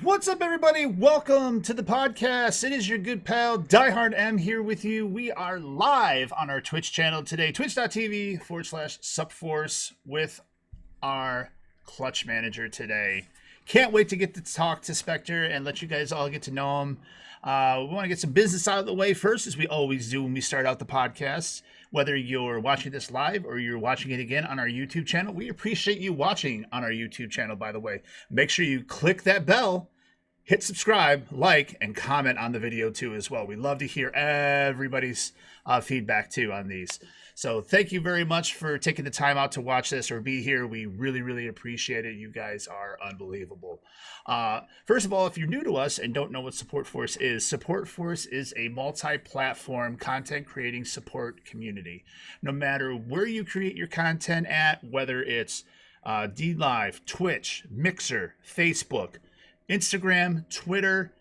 What's up, everybody? Welcome to the podcast. It is your good pal, Diehard M here with you. We are live on our Twitch channel today, twitch.tv/SUPforce with our clutch manager today. Can't wait to get to talk to Spectre and let you guys all get to know him. We want to get some business out of the way first, as we always do when we start out the podcast. Whether you're watching this live or you're watching it again on our YouTube channel, we appreciate you watching on our YouTube channel, by the way. Make sure you click that bell, hit subscribe, like, and comment on the video too as well. We love to hear everybody's feedback too on these. So thank you very much for taking the time out to watch this or be here. We really, really appreciate it. You guys are unbelievable. First of all, if you're new to us and don't know what SUPforce is a multi-platform content creating support community. No matter where you create your content at, whether it's DLive, Twitch, Mixer, Facebook, Instagram, Twitter,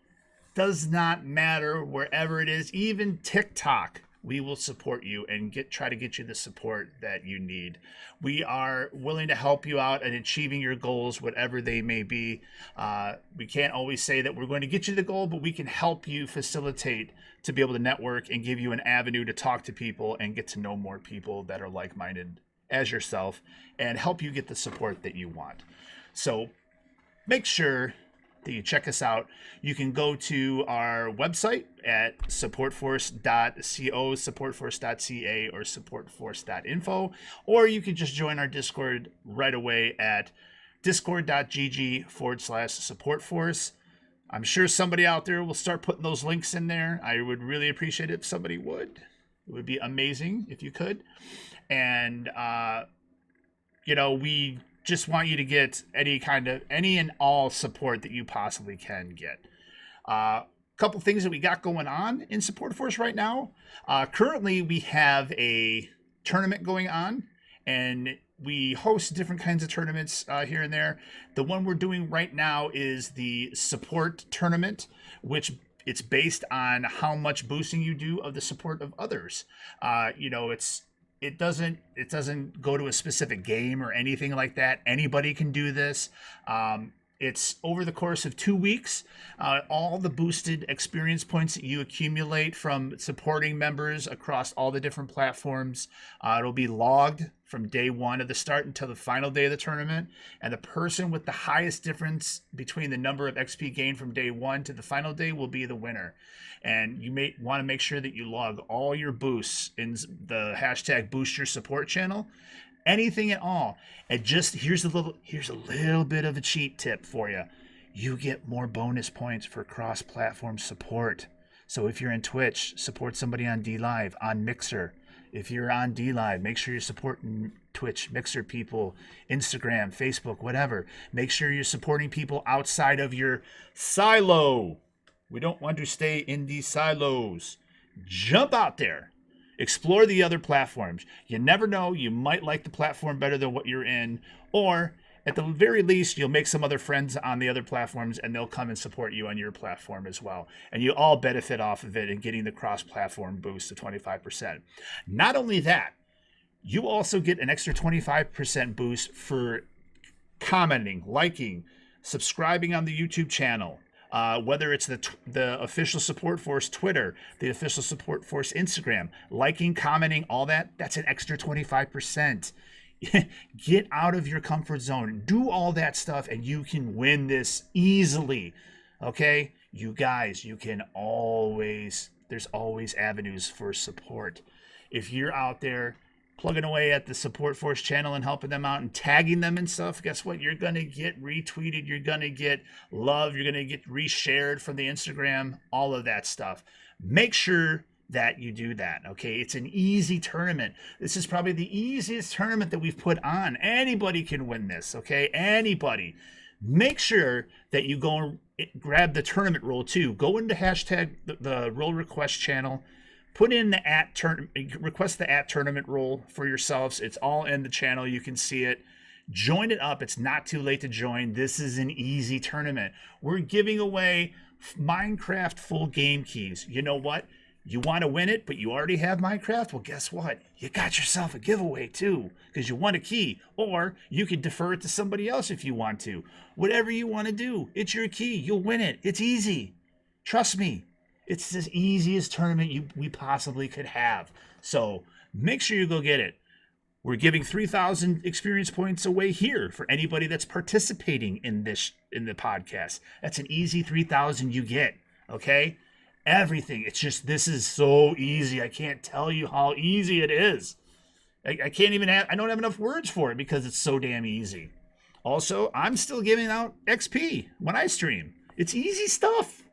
does not matter, wherever it is, even TikTok, we will support you and try to get you the support that you need. We are willing to help you out in achieving your goals, whatever they may be. We can't always say that we're going to get you the goal, but we can help you facilitate to be able to network and give you an avenue to talk to people and get to know more people that are like-minded as yourself and help you get the support that you want. So make sure that you check us out. You can go to our website at supportforce.co, supportforce.ca, or supportforce.info, or you can just join our Discord right away at discord.gg/supportforce. I'm sure somebody out there will start putting those links in there. I would really appreciate it if somebody would. It would be amazing if you could. And, we just want you to get any and all support that you possibly can get. Couple things that we got going on in SUPforce right now. Currently, we have a tournament going on, and we host different kinds of tournaments here and there. The one we're doing right now is the support tournament, which it's based on how much boosting you do of the support of others. It doesn't go to a specific game or anything like that. Anybody can do this. It's over the course of 2 weeks. All the boosted experience points that you accumulate from supporting members across all the different platforms, it'll be logged from day one of the start until the final day of the tournament. And the person with the highest difference between the number of XP gained from day one to the final day will be the winner. And you may want to make sure that you log all your boosts in the hashtag boost your support channel. Anything at all. And just here's a little bit of a cheat tip for you. You get more bonus points for cross-platform support. So if you're in Twitch, support somebody on DLive, on Mixer. If you're on DLive, make sure you're supporting Twitch, Mixer people, Instagram, Facebook, whatever. Make sure you're supporting people outside of your silo. We don't want to stay in these silos. Jump out there. Explore the other platforms. You never know, you might like the platform better than what you're in, or at the very least, you'll make some other friends on the other platforms and they'll come and support you on your platform as well. And you all benefit off of it and getting the cross-platform boost of 25%. Not only that, you also get an extra 25% boost for commenting, liking, subscribing on the YouTube channel. Whether it's the official SUPforce Twitter, the official SUPforce Instagram, liking, commenting, all that's an extra 25%. Get out of your comfort zone. Do all that stuff and you can win this easily. Okay? You guys, there's always avenues for support. If you're out there plugging away at the SUPforce channel and helping them out and tagging them and stuff, guess what? You're going to get retweeted. You're going to get love. You're going to get reshared from the Instagram, all of that stuff. Make sure that you do that, okay? It's an easy tournament. This is probably the easiest tournament that we've put on. Anybody can win this, okay? Anybody. Make sure that you go and grab the tournament role too. Go into hashtag the role request channel. Put in the request the @tournament role for yourselves. It's all in the channel. You can see it. Join it up. It's not too late to join. This is an easy tournament. We're giving away Minecraft full game keys. You know what? You want to win it, but you already have Minecraft? Well, guess what? You got yourself a giveaway too, because you won a key. Or you can defer it to somebody else if you want to. Whatever you want to do, it's your key. You'll win it. It's easy. Trust me. It's the easiest tournament we possibly could have. So make sure you go get it. We're giving 3,000 experience points away here for anybody that's participating in the podcast. That's an easy 3,000 you get, okay? Everything. It's just, this is so easy. I can't tell you how easy it is. I can't even I don't have enough words for it because it's so damn easy. Also, I'm still giving out XP when I stream. It's easy stuff.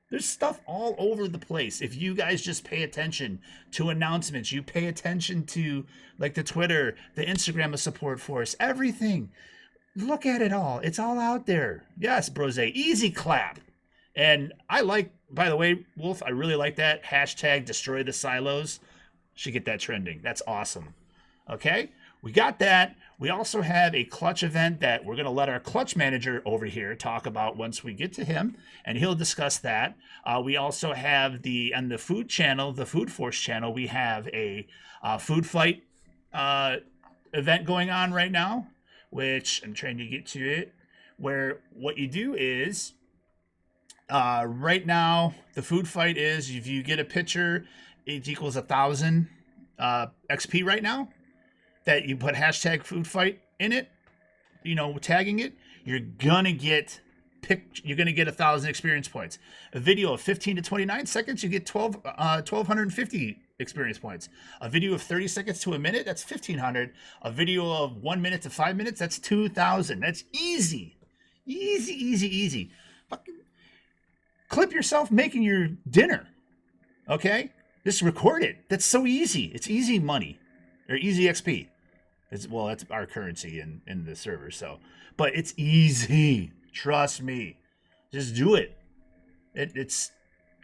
There's stuff all over the place. If you guys just pay attention to announcements, you pay attention to like the Twitter, the Instagram of SUPforce, everything. Look at it all. It's all out there. Yes, Brose, easy clap. And I like, by the way, Wolf, I really like that. Hashtag destroy the silos. Should get that trending. That's awesome. Okay, we got that. We also have a clutch event that we're going to let our clutch manager over here talk about once we get to him, and he'll discuss that. We also have on the food channel, the SUPforce channel, we have a food fight event going on right now, which I'm trying to get to it, where what you do is, right now, the food fight is if you get a picture, it equals 1,000 XP right now. That you put hashtag food fight in it, tagging it, you're gonna get 1,000 experience points. A video of 15 to 29 seconds, you get 1,250 experience points. A video of 30 seconds to a minute, that's 1,500. A video of 1 minute to 5 minutes, that's 2,000. That's easy. Easy. Fucking clip yourself making your dinner. Okay? Just record it. That's so easy. It's easy money. Or easy XP. That's our currency in the server. But it's easy. Trust me. Just do it. It's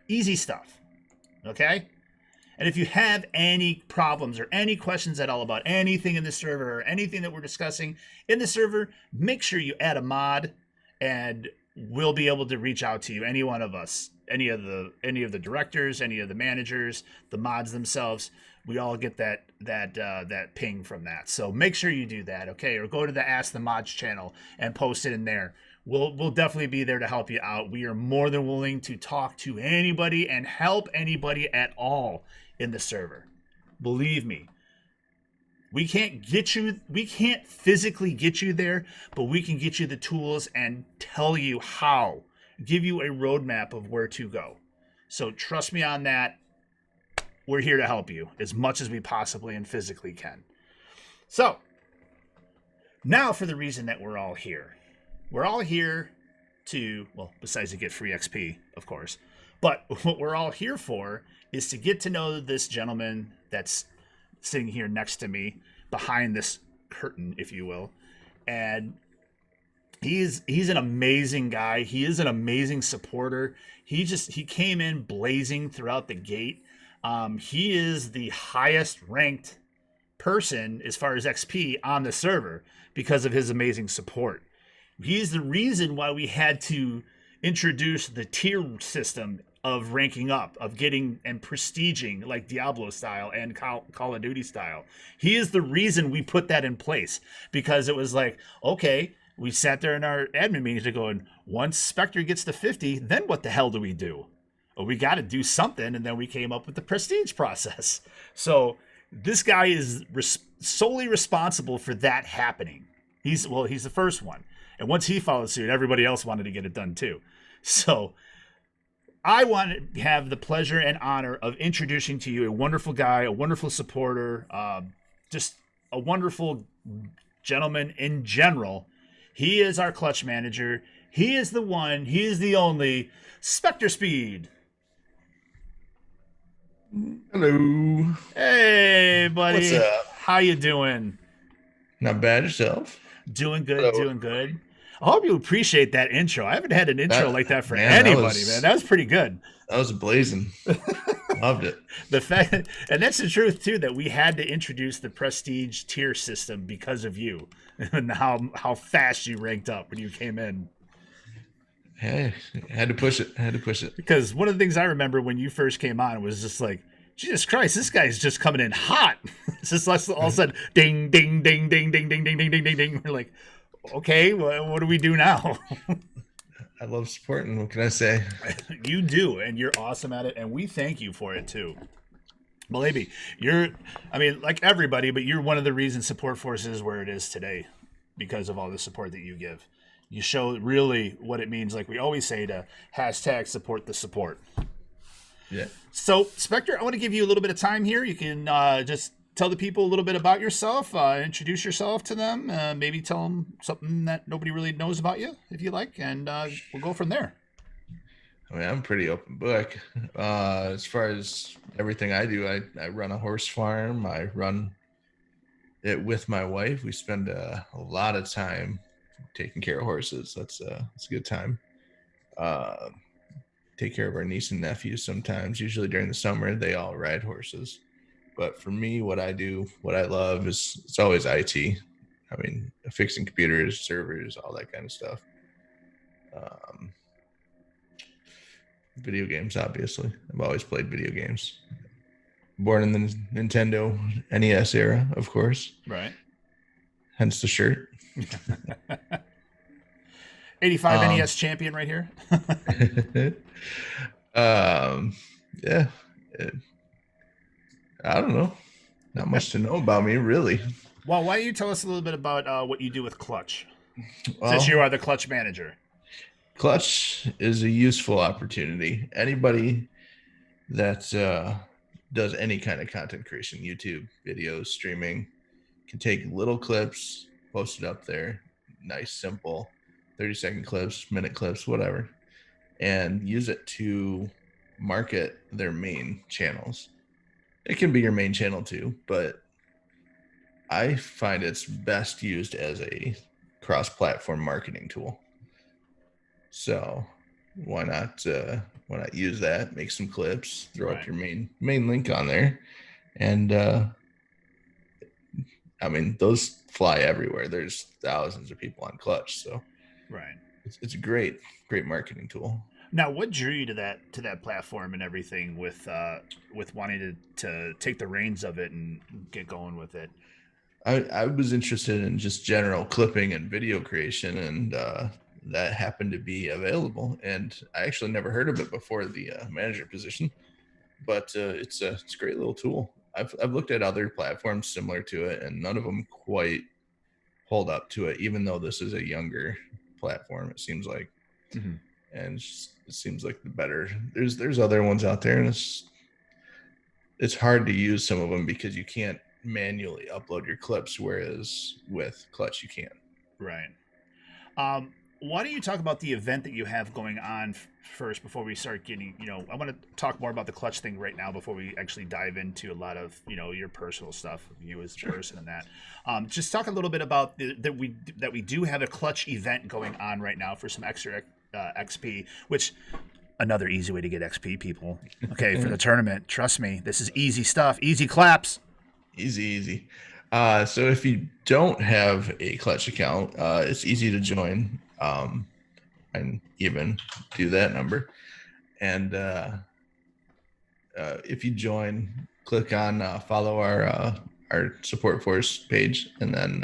easy stuff. Okay? And if you have any problems or any questions at all about anything in the server or anything that we're discussing in the server, make sure you add a mod and we'll be able to reach out to you. Any one of us, any of the directors, any of the managers, the mods themselves. We all get that ping from that. So make sure you do that, okay? Or go to the Ask the Mods channel and post it in there. We'll definitely be there to help you out. We are more than willing to talk to anybody and help anybody at all in the server. Believe me. We can't physically get you there, but we can get you the tools and tell you how. Give you a roadmap of where to go. So trust me on that. We're here to help you as much as we possibly and physically can. So, now for the reason that we're all here. We're all here to, besides to get free XP, of course, but what we're all here for is to get to know this gentleman that's sitting here next to me, behind this curtain, if you will. And he's an amazing guy. He is an amazing supporter. He came in blazing throughout the gate. He is the highest ranked person as far as XP on the server because of his amazing support. He's the reason why we had to introduce the tier system of ranking up, of getting and prestiging like Diablo style and Call of Duty style. He is the reason we put that in place, because it was like, okay, we sat there in our admin meetings going, once Spectre gets to 50, then what the hell do we do? Well, we got to do something, and then we came up with the prestige process. So this guy is solely responsible for that happening. He's the first one. And once he followed suit, everybody else wanted to get it done too. So I want to have the pleasure and honor of introducing to you a wonderful guy, a wonderful supporter, just a wonderful gentleman in general. He is our clutch manager. He is the one, he is the only Spectrespeed. Hello. Hey, buddy. What's up? How you doing? Not bad, yourself? Doing good, Hello. doing good. I hope you appreciate that intro. I haven't had an intro like that for man, anybody, man. That was pretty good. That was blazing. Loved it. The fact, and that's the truth too, that we had to introduce the prestige tier system because of you and how fast you ranked up when you came in. Hey, had to push it. Had to push it. Because one of the things I remember when you first came on was just like, Jesus Christ, this guy's just coming in hot. It's just all of a sudden, ding, ding, ding, ding, ding, ding, ding, ding, ding, ding, ding. We're like, okay, what do we do now? I love supporting. What can I say? You do, and you're awesome at it, and we thank you for it too. Believe me, I mean, like everybody, but you're one of the reasons Support Force is where it is today because of all the support that you give. You show really what it means, like we always say, to hashtag support the support. Yeah. So, Spectre, I want to give you a little bit of time here. You can just tell the people a little bit about yourself, introduce yourself to them, maybe tell them something that nobody really knows about you, if you like, and we'll go from there. I mean, I'm pretty open book. As far as everything I do, I run a horse farm. I run it with my wife. We spend a lot of time taking care of horses. That's a good time. Take care of our niece and nephews sometimes. Usually during the summer, they all ride horses. But for me, what I do, what I love is it's always IT. I mean, fixing computers, servers, all that kind of stuff. Video games, obviously. I've always played video games. Born in the Nintendo NES era, of course. Right. Hence the shirt. 85 NES champion right here. Yeah. I don't know. Not much to know about me, really. Well, why don't you tell us a little bit about what you do with Clutch, Well, since you are the Clutch manager. Clutch is a useful opportunity. Anybody that does any kind of content creation, YouTube, videos, streaming, can take little clips, post it up there, nice, simple, 30-second clips, minute clips, whatever, and use it to market their main channels. It can be your main channel too, but I find it's best used as a cross-platform marketing tool. So why not use that, make some clips, throw up your main link on there, and I mean, those fly everywhere. There's thousands of people on Clutch, so it's a great marketing tool. Now, what drew you to that platform and everything with wanting to take the reins of it and get going with it? I was interested in just general clipping and video creation, and that happened to be available. And I actually never heard of it before the manager position, but it's a great little tool. I've looked at other platforms similar to it, and none of them quite hold up to it, even though this is a younger platform, it seems like. Mm-hmm. And it seems like the better. There's other ones out there, and it's hard to use some of them because you can't manually upload your clips, whereas with Clutch you can. Right. Why don't you talk about the event that you have going on first before we start getting, I want to talk more about the Clutch thing right now before we actually dive into a lot of, your personal stuff, you as a person and that. Just talk a little bit about that we do have a Clutch event going on right now for some extra XP, which another easy way to get XP, people. Okay, for the tournament, trust me, this is easy stuff, easy claps. Easy. So if you don't have a Clutch account, it's easy to join. And even do that number. And if you join, click on follow our Support Force page, and then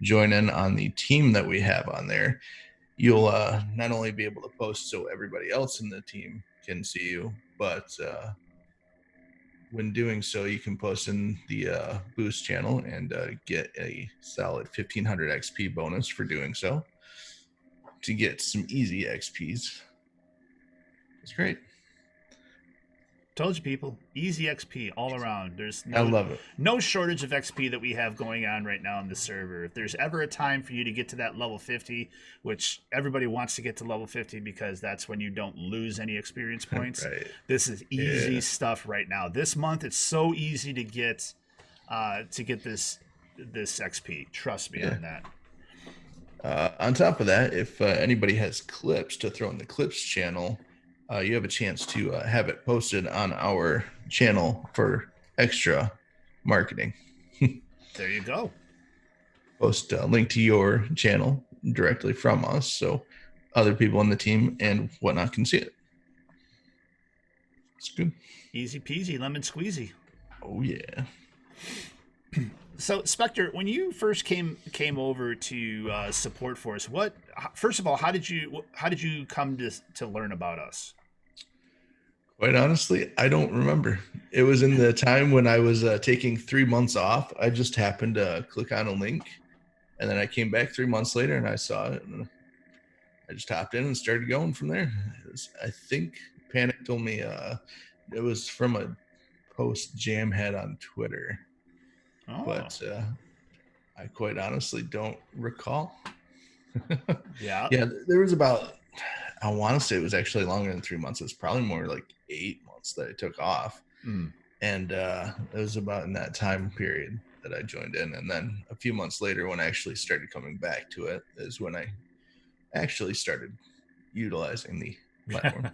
join in on the team that we have on there. You'll not only be able to post so everybody else in the team can see you, but when doing so, you can post in the boost channel and get a solid 1500 XP bonus for doing so. To get some easy XPs. It's great. Told you, people, easy XP all around. I love it. No shortage of XP that we have going on right now on the server. If there's ever a time for you to get to that level 50, which everybody wants to get to level 50 because that's when you don't lose any experience points. Right. This is easy stuff right now. This month, it's so easy to get this XP. Trust me on that. On top of that, if anybody has clips to throw in the clips channel, you have a chance to have it posted on our channel for extra marketing. There you go. Post a link to your channel directly from us. So other people on the team and whatnot can see it. It's good. Easy peasy, lemon squeezy. Oh yeah. So Spectre, when you first came over to Support Force, first of all, how did you come to learn about us? Quite honestly, I don't remember. It was in the time when I was taking 3 months off. I just happened to click on a link, and then I came back 3 months later and I saw it, and I just hopped in and started going from there. I think Panic told me it was from a post Jam had on Twitter, but I quite honestly don't recall. Yeah. Yeah, there was about, I want to say it was actually longer than 3 months. It was probably more like 8 months that I took off. And it was about in that time period that I joined in. And then a few months later, when I actually started coming back to it, is when I actually started utilizing the platform.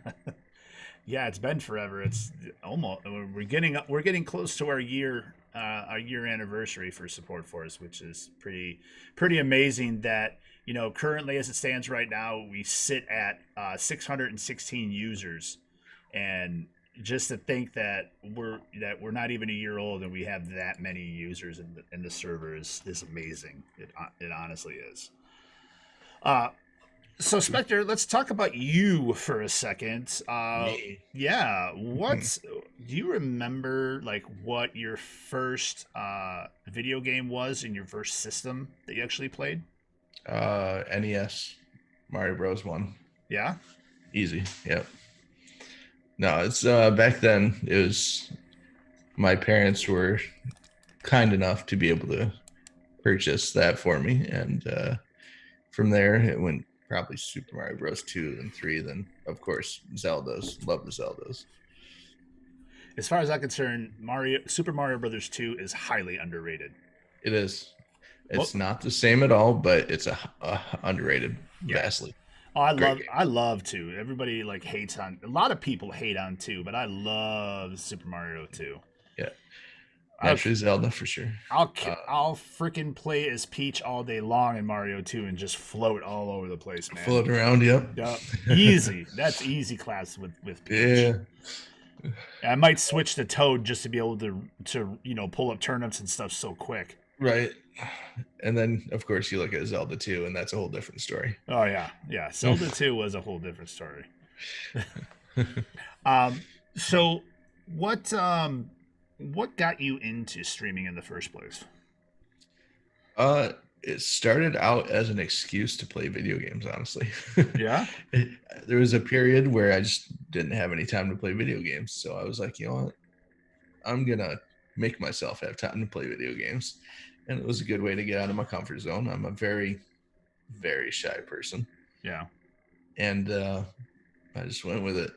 Yeah, it's been forever. It's almost we're getting close to our year anniversary for Support Force, which is pretty amazing. That currently as it stands right now, we sit at 616 users, and just to think that we're not even a year old and we have that many users in the server is amazing. It honestly is. So Spectre, let's talk about you for a second. Me. Yeah, do you remember like what your first video game was in your first system that you actually played? NES, Mario Bros. 1. Yeah. Easy. Yep. No, it's back then it was, my parents were kind enough to be able to purchase that for me, and from there it went probably Super Mario Bros. 2, then 3, then of course Zeldas. Love the Zeldas. As far as I'm concerned, Super Mario Brothers 2 is highly underrated. It is. Well, It's not the same at all, but it's a underrated yeah. vastly. Oh, Great game. I love 2. Everybody like hates on, a lot of people hate on 2, but I love Super Mario 2. Yeah. I'll Naturally Zelda for sure. I'll freaking play as Peach all day long in Mario 2 and just float all over the place, man. Float around, yep. Easy. That's easy class with Peach. Yeah. I might switch to Toad just to be able to pull up turnips and stuff so quick. Right. And then of course you look at Zelda 2 and that's a whole different story. Oh yeah. Zelda 2 was a whole different story. So what got you into streaming in the first place? It started out as an excuse to play video games, honestly. Yeah. There was a period where I just didn't have any time to play video games. So I was like, you know what? I'm going to make myself have time to play video games. And it was a good way to get out of my comfort zone. I'm a very, very shy person. Yeah. And I just went with it.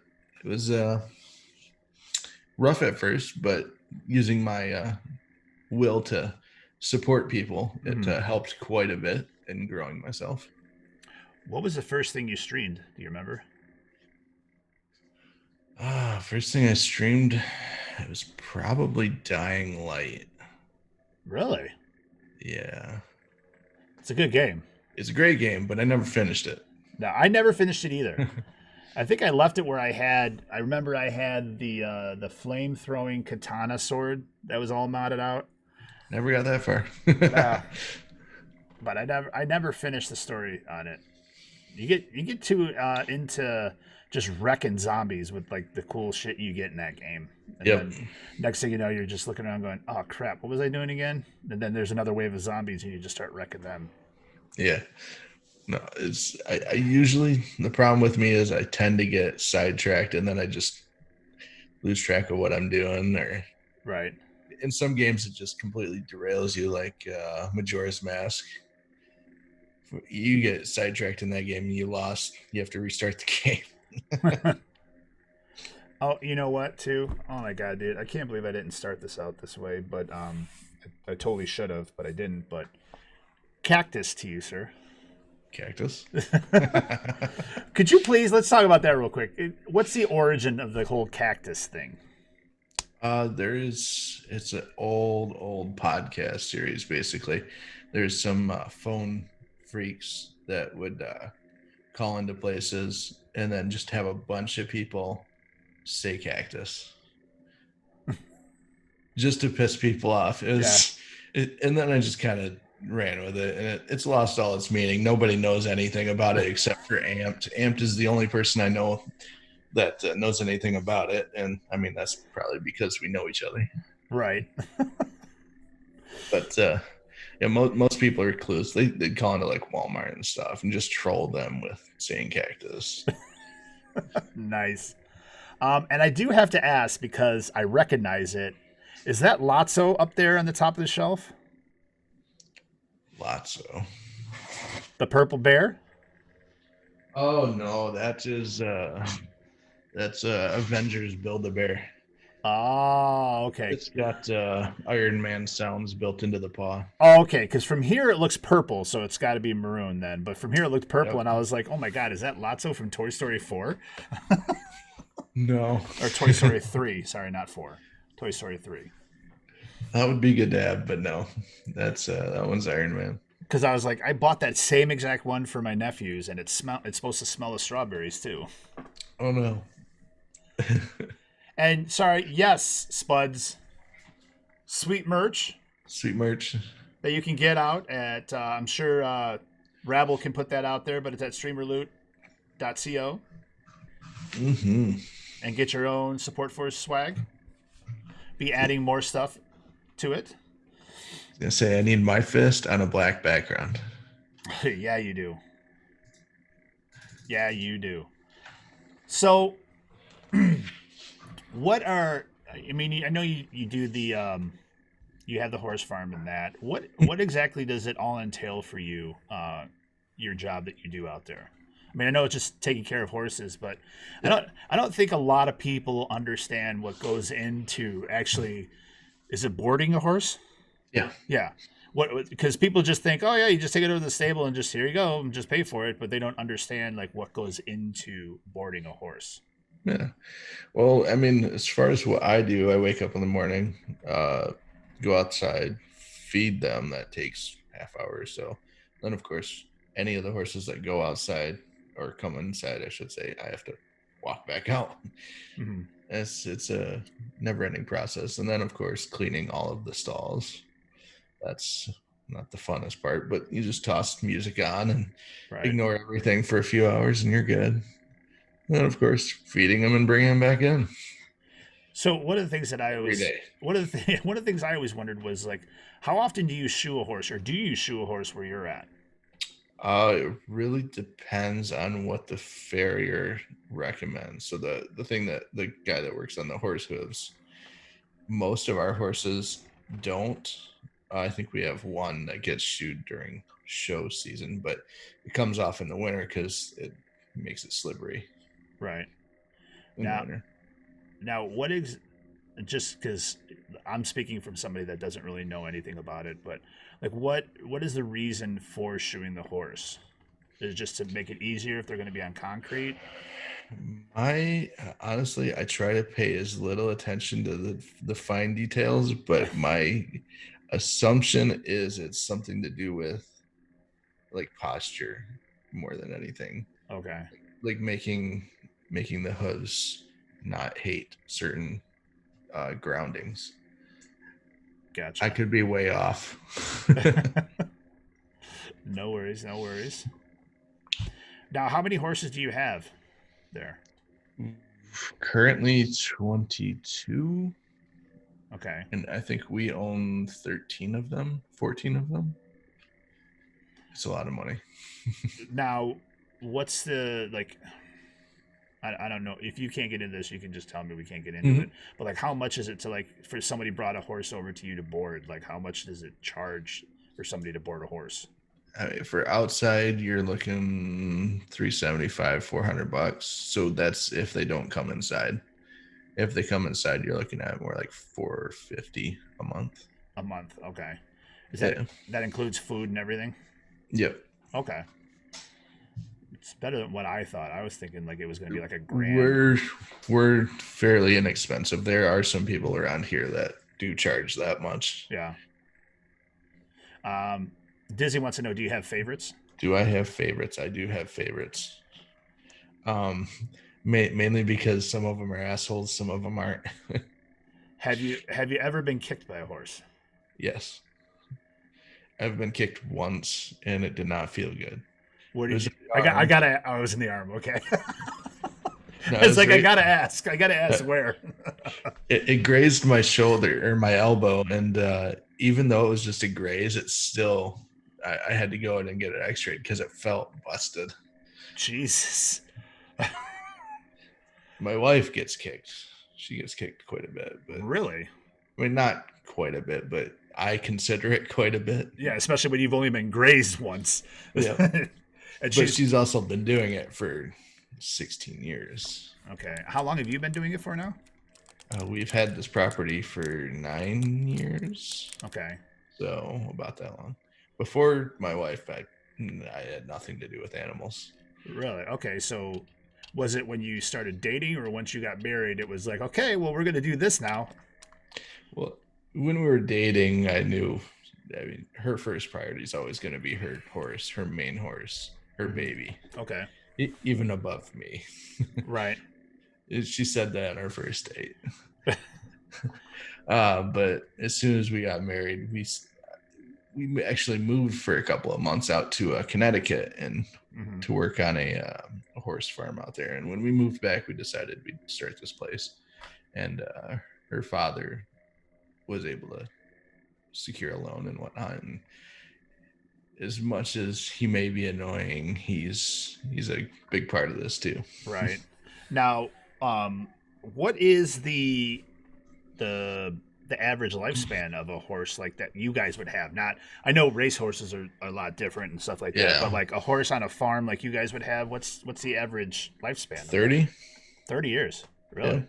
It was rough at first, but using my will to support people, it helped quite a bit in growing myself. What was the first thing you streamed? Do you remember? First thing I streamed, it was probably Dying Light. Really? Yeah. It's a good game. It's a great game, but I never finished it. No, I never finished it either. I think I left it where I remember I had the flame throwing katana sword that was all modded out. Never got that far. But I never finished the story on it. You get too into just wrecking zombies with like the cool shit you get in that game. And then next thing you know, you're just looking around going, oh crap, what was I doing again? And then there's another wave of zombies and you just start wrecking them. Yeah. No, I usually, the problem with me is I tend to get sidetracked and then I just lose track of what I'm doing. Or right. In some games it just completely derails you, like Majora's Mask. You get sidetracked in that game and you lost, you have to restart the game. Oh, you know what too? Oh my god, dude, I can't believe I didn't start this out this way, but I totally should have, but I didn't. But cactus to you, sir. Cactus. Could you please, let's talk about that real quick. What's the origin of the whole cactus thing? It's an old podcast series. Basically, there's some phone freaks that would call into places, and then just have a bunch of people say cactus just to piss people off. And then I just kind of ran with it, and it's lost all its meaning. Nobody knows anything about it except for Amped. Amped is the only person I know that knows anything about it, and I mean that's probably because we know each other. Right. But yeah, most people are clueless. They call into like Walmart and stuff and just troll them with saying cactus. Nice. And I do have to ask because I recognize it. Is that Lotso up there on the top of the shelf? Lotso. The purple bear? Oh no, that's Avengers Build-A-Bear. Oh, okay. It's got Iron Man sounds built into the paw. Oh, okay, because from here it looks purple, so it's got to be maroon then. But from here it looked purple, Yep. and I was like, oh my God, is that Lotso from Toy Story 4? No. Or Toy Story 3. Sorry, not 4. Toy Story 3. That would be good to have, but no. That's that one's Iron Man. Because I was like, I bought that same exact one for my nephews, and it's supposed to smell of strawberries too. Oh no. And sorry, yes, Spuds, sweet merch Sweet merch. that you can get out at. I'm sure Rabble can put that out there, but it's at streamerloot.co Mm-hmm. and get your own Support Force swag. Be adding more stuff to it. I was gonna say I need my fist on a black background. Yeah, you do. Yeah, you do. So, what are? I mean, I know you do the you have the horse farm and that. What exactly does it all entail for you? Your job that you do out there. I mean, I know it's just taking care of horses, but I don't think a lot of people understand what goes into actually. Is it boarding a horse? Yeah. Yeah. What? Because people just think, oh yeah, you just take it over to the stable and just here you go and just pay for it, but they don't understand like what goes into boarding a horse. Yeah. Well, I mean, as far as what I do, I wake up in the morning, go outside, feed them. That takes half hour or so. Then, of course, any of the horses that go outside or come inside, I should say, I have to walk back out. Mm-hmm. It's a never-ending process. And then, of course, cleaning all of the stalls. That's not the funnest part, but you just toss music on and Right. ignore everything for a few hours and you're good. And then, of course, feeding them and bringing them back in. So one of the things that I Every always day. one of the things I always wondered was like, how often do you shoe a horse, or do you shoe a horse where you're at? It really depends on what the farrier recommends. So the thing that the guy that works on the horse hooves, most of our horses don't. I think we have one that gets shoed during show season, but it comes off in the winter because it makes it slippery Right. in the Now, winter. now just because I'm speaking from somebody that doesn't really know anything about it, but like what is the reason for shoeing the horse? Is it just to make it easier if they're going to be on concrete? Honestly, I try to pay as little attention to the fine details, but my assumption is it's something to do with like posture more than anything. Okay. Like making the hooves not hate certain groundings. Gotcha. I could be way off. No worries, no worries. Now, how many horses do you have there? Currently 22. Okay. And I think we own 13 of them, 14 of them. It's a lot of money. Now, what's the like? I don't know if you can't get into this. You can just tell me we can't get into it. But like, how much is it to like for somebody brought a horse over to you to board? Like, how much does it charge for somebody to board a horse? I mean, for outside, you're looking $375, $400. So that's if they don't come inside. If they come inside, you're looking at more like $450 a month. A month, okay. Yeah. That includes food and everything? Yep. Okay. It's better than what I thought. I was thinking like it was going to be like a grand. We're fairly inexpensive. There are some people around here that do charge that much. Yeah. Dizzy wants to know, do you have favorites? Do I have favorites? I do have favorites. Um, mainly because some of them are assholes, some of them aren't. Have you ever been kicked by a horse? Yes, I've been kicked once, and it did not feel good. Where It did was you? in the I arm. gotta. I was in the arm. Okay. No, it It's was like I right. gotta ask. I gotta ask where. It grazed my shoulder or my elbow, and even though it was just a graze, it still. I had to go in and get it X-rayed because it felt busted. Jesus. My wife gets kicked. She gets kicked quite a bit, but Really? I mean, not quite a bit, but I consider it quite a bit. Yeah, especially when you've only been grazed once. Yeah. And But she's she's also been doing it for 16 years. okay. How long have you been doing it for now? We've had this property for 9 years. Okay. So about that long. Before my wife, I had nothing to do with animals. Really? Okay. So, was it when you started dating, or once you got married? It was like, okay, well, we're gonna do this now. Well, when we were dating, I knew, I mean, her first priority is always going to be her horse, her main horse, her baby, Okay. even above me. Right. She said that on our first date. But as soon as we got married, we actually moved for a couple of months out to Connecticut and Mm-hmm. to work on a horse farm out there. And when we moved back, we decided we'd start this place. And her father was able to secure a loan and whatnot. And as much as he may be annoying, he's a big part of this too. Right. Now, what is the the average lifespan of a horse like that you guys would have? Not, I know race horses are a lot different and stuff like that, but Yeah, like a horse on a farm like you guys would have, what's the average lifespan of one? 30. 30 years, Yeah. really?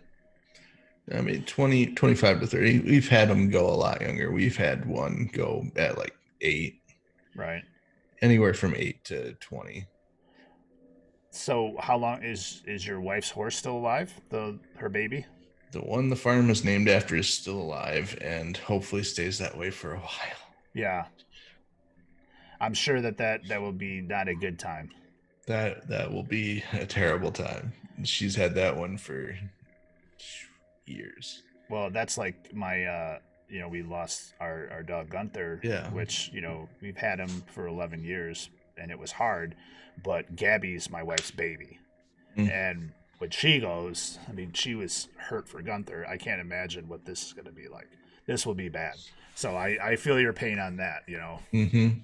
I mean, 25 to 30. We've had them go a lot younger. We've had one go at like 8, Right. anywhere from 8 to 20. So how long is your wife's horse still alive? Her baby? The one the farm is named after is still alive and hopefully stays that way for a while. Yeah. I'm sure that will be not a good time. That will be a terrible time. She's had that one for years. Well, that's like my we lost our dog Gunther, Yeah. which, we've had him for 11 years and it was hard, but Gabby's my wife's baby. Mm. And when she goes, I mean, she was hurt for Gunther. I can't imagine what this is going to be like. This will be bad. So I feel your pain on that, Mm-hmm.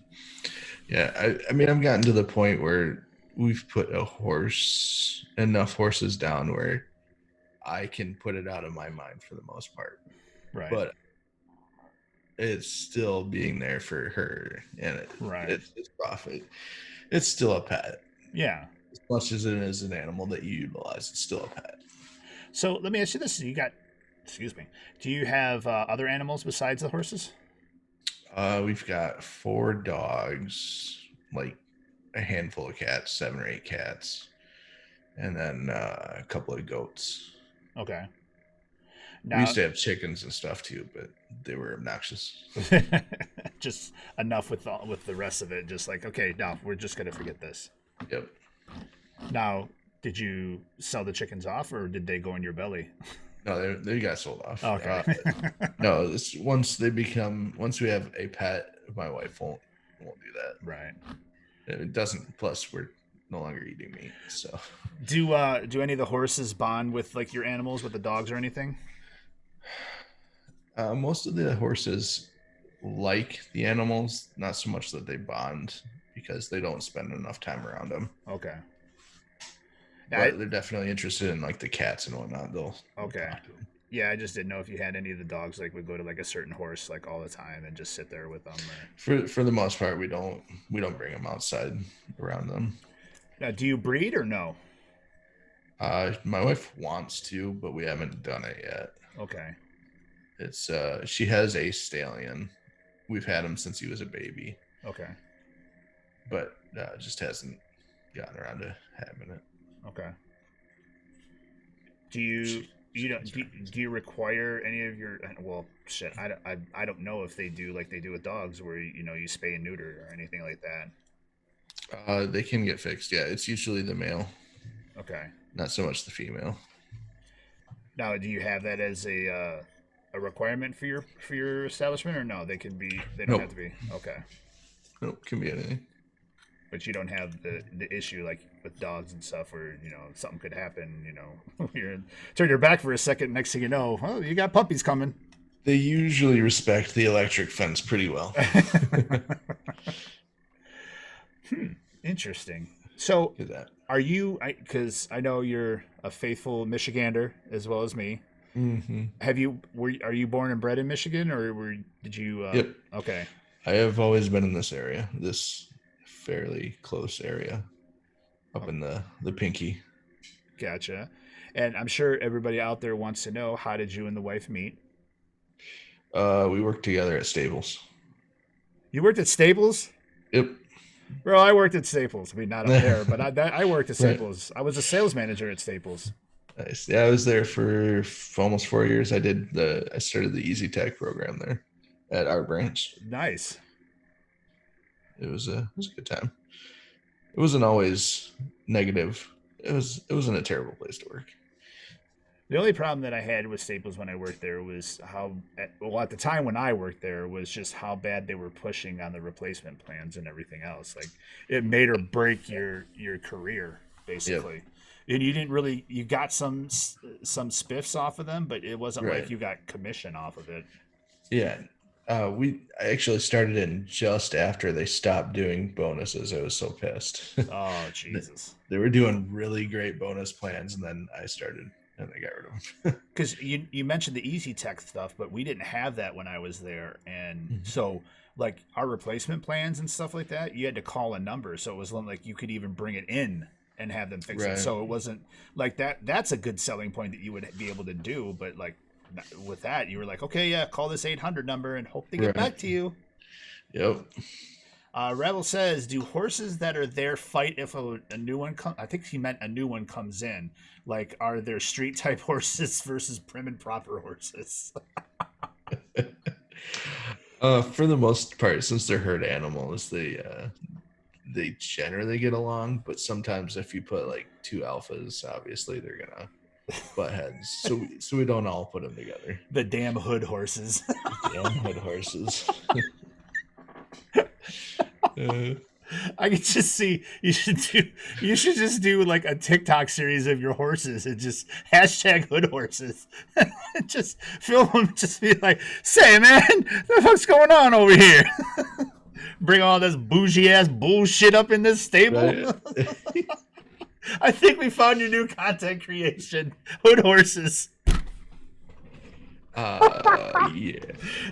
Yeah, I mean, I've gotten to the point where we've put enough horses down where I can put it out of my mind for the most part. Right. But it's still being there for her, and Right. it's rough. It's still a pet. Yeah. As much as it is an animal that you utilize, it's still a pet. So let me ask you this: excuse me, do you have other animals besides the horses? We've got 4 dogs, like a handful of cats, 7 or 8 cats, and then a couple of goats. Okay. We Now, used to have chickens and stuff too, but they were obnoxious. just enough with the rest of it. Just like, okay, no, we're just gonna forget this. Yep. Now, did you sell the chickens off, or did they go in your belly? No, they got sold off. Okay. No, once we have a pet, my wife won't do that. Right. It doesn't. Plus, we're no longer eating meat. So, Do any of the horses bond with like your animals, with the dogs or anything? most of the horses like the animals, not so much that they bond because they don't spend enough time around them. Okay. But they're definitely interested in like the cats and whatnot. They'll Okay. talk to them. Yeah, I just didn't know if you had any of the dogs like would go to like a certain horse like all the time and just sit there with them. For the most part, we don't bring them outside around them. Now, do you breed or no? My wife wants to, but we haven't done it yet. Okay. It's she has a stallion. We've had him since he was a baby. Okay. But just hasn't gotten around to having it. Okay. Do you require any of your, well, shit, I don't know if they do like they do with dogs where you spay and neuter or anything like that. They can get fixed. Yeah, it's usually the male. Okay. not so much the female. Now, do you have that as a requirement for your establishment, or no? They can be. They don't have Nope. to be. Okay. Nope. Can be anything. But you don't have the issue like with dogs and stuff, where something could happen. You turn your back for a second. Next thing you know, oh, you got puppies coming. They usually respect the electric fence pretty well. Interesting. So, Look at that. are you? Because I know you're a faithful Michigander as well as me. Mm-hmm. Are you born and bred in Michigan, or did you? Yep. Okay. I have always been in this area, this fairly close area, up in the Pinky. Gotcha. And I'm sure everybody out there wants to know, how did you and the wife meet? We worked together at Staples. You worked at Staples? Yep. Bro, I worked at Staples. I mean, not up there, but I worked at Right. Staples. I was a sales manager at Staples. Nice. Yeah, I was there for almost 4 years. I started the Easy Tech program there at our branch. Nice. It was a good time. It wasn't always negative. It wasn't a terrible place to work. The only problem that I had with Staples when I worked there was at the time when I worked there, was just how bad they were pushing on the replacement plans and everything else. Like, it made or break your career, basically. Yep. And you got some spiffs off of them, but it wasn't Right. like you got commission off of it. Yeah. I actually started in just after they stopped doing bonuses. I was so pissed. Oh, Jesus. They were doing really great bonus plans, and then I started, and they got rid of them. Because you mentioned the Easy Tech stuff, but we didn't have that when I was there. And so, like, our replacement plans and stuff like that, you had to call a number. So it was like you could even bring it in and have them fix it. So it wasn't like that. That's a good selling point that you would be able to do. But, like, with that, you were like, okay, yeah, call this 800 number and hope they get back to you. Yep. Rebel says, do horses that are there fight if a new one comes? I think he meant a new one comes in. Like, are there street type horses versus prim and proper horses? For the most part, since they're herd animals, they generally get along. But sometimes if you put like two alphas, obviously they're gonna butt heads. So we don't all put them together. The damn hood horses. Damn hood horses. I could just see you should just do like a TikTok series of your horses and just hashtag hood horses. Just film them, just be like, say man, what the fuck's going on over here? Bring all this bougie ass bullshit up in this stable. Right. I think we found your new content creation. Hood horses. Yeah.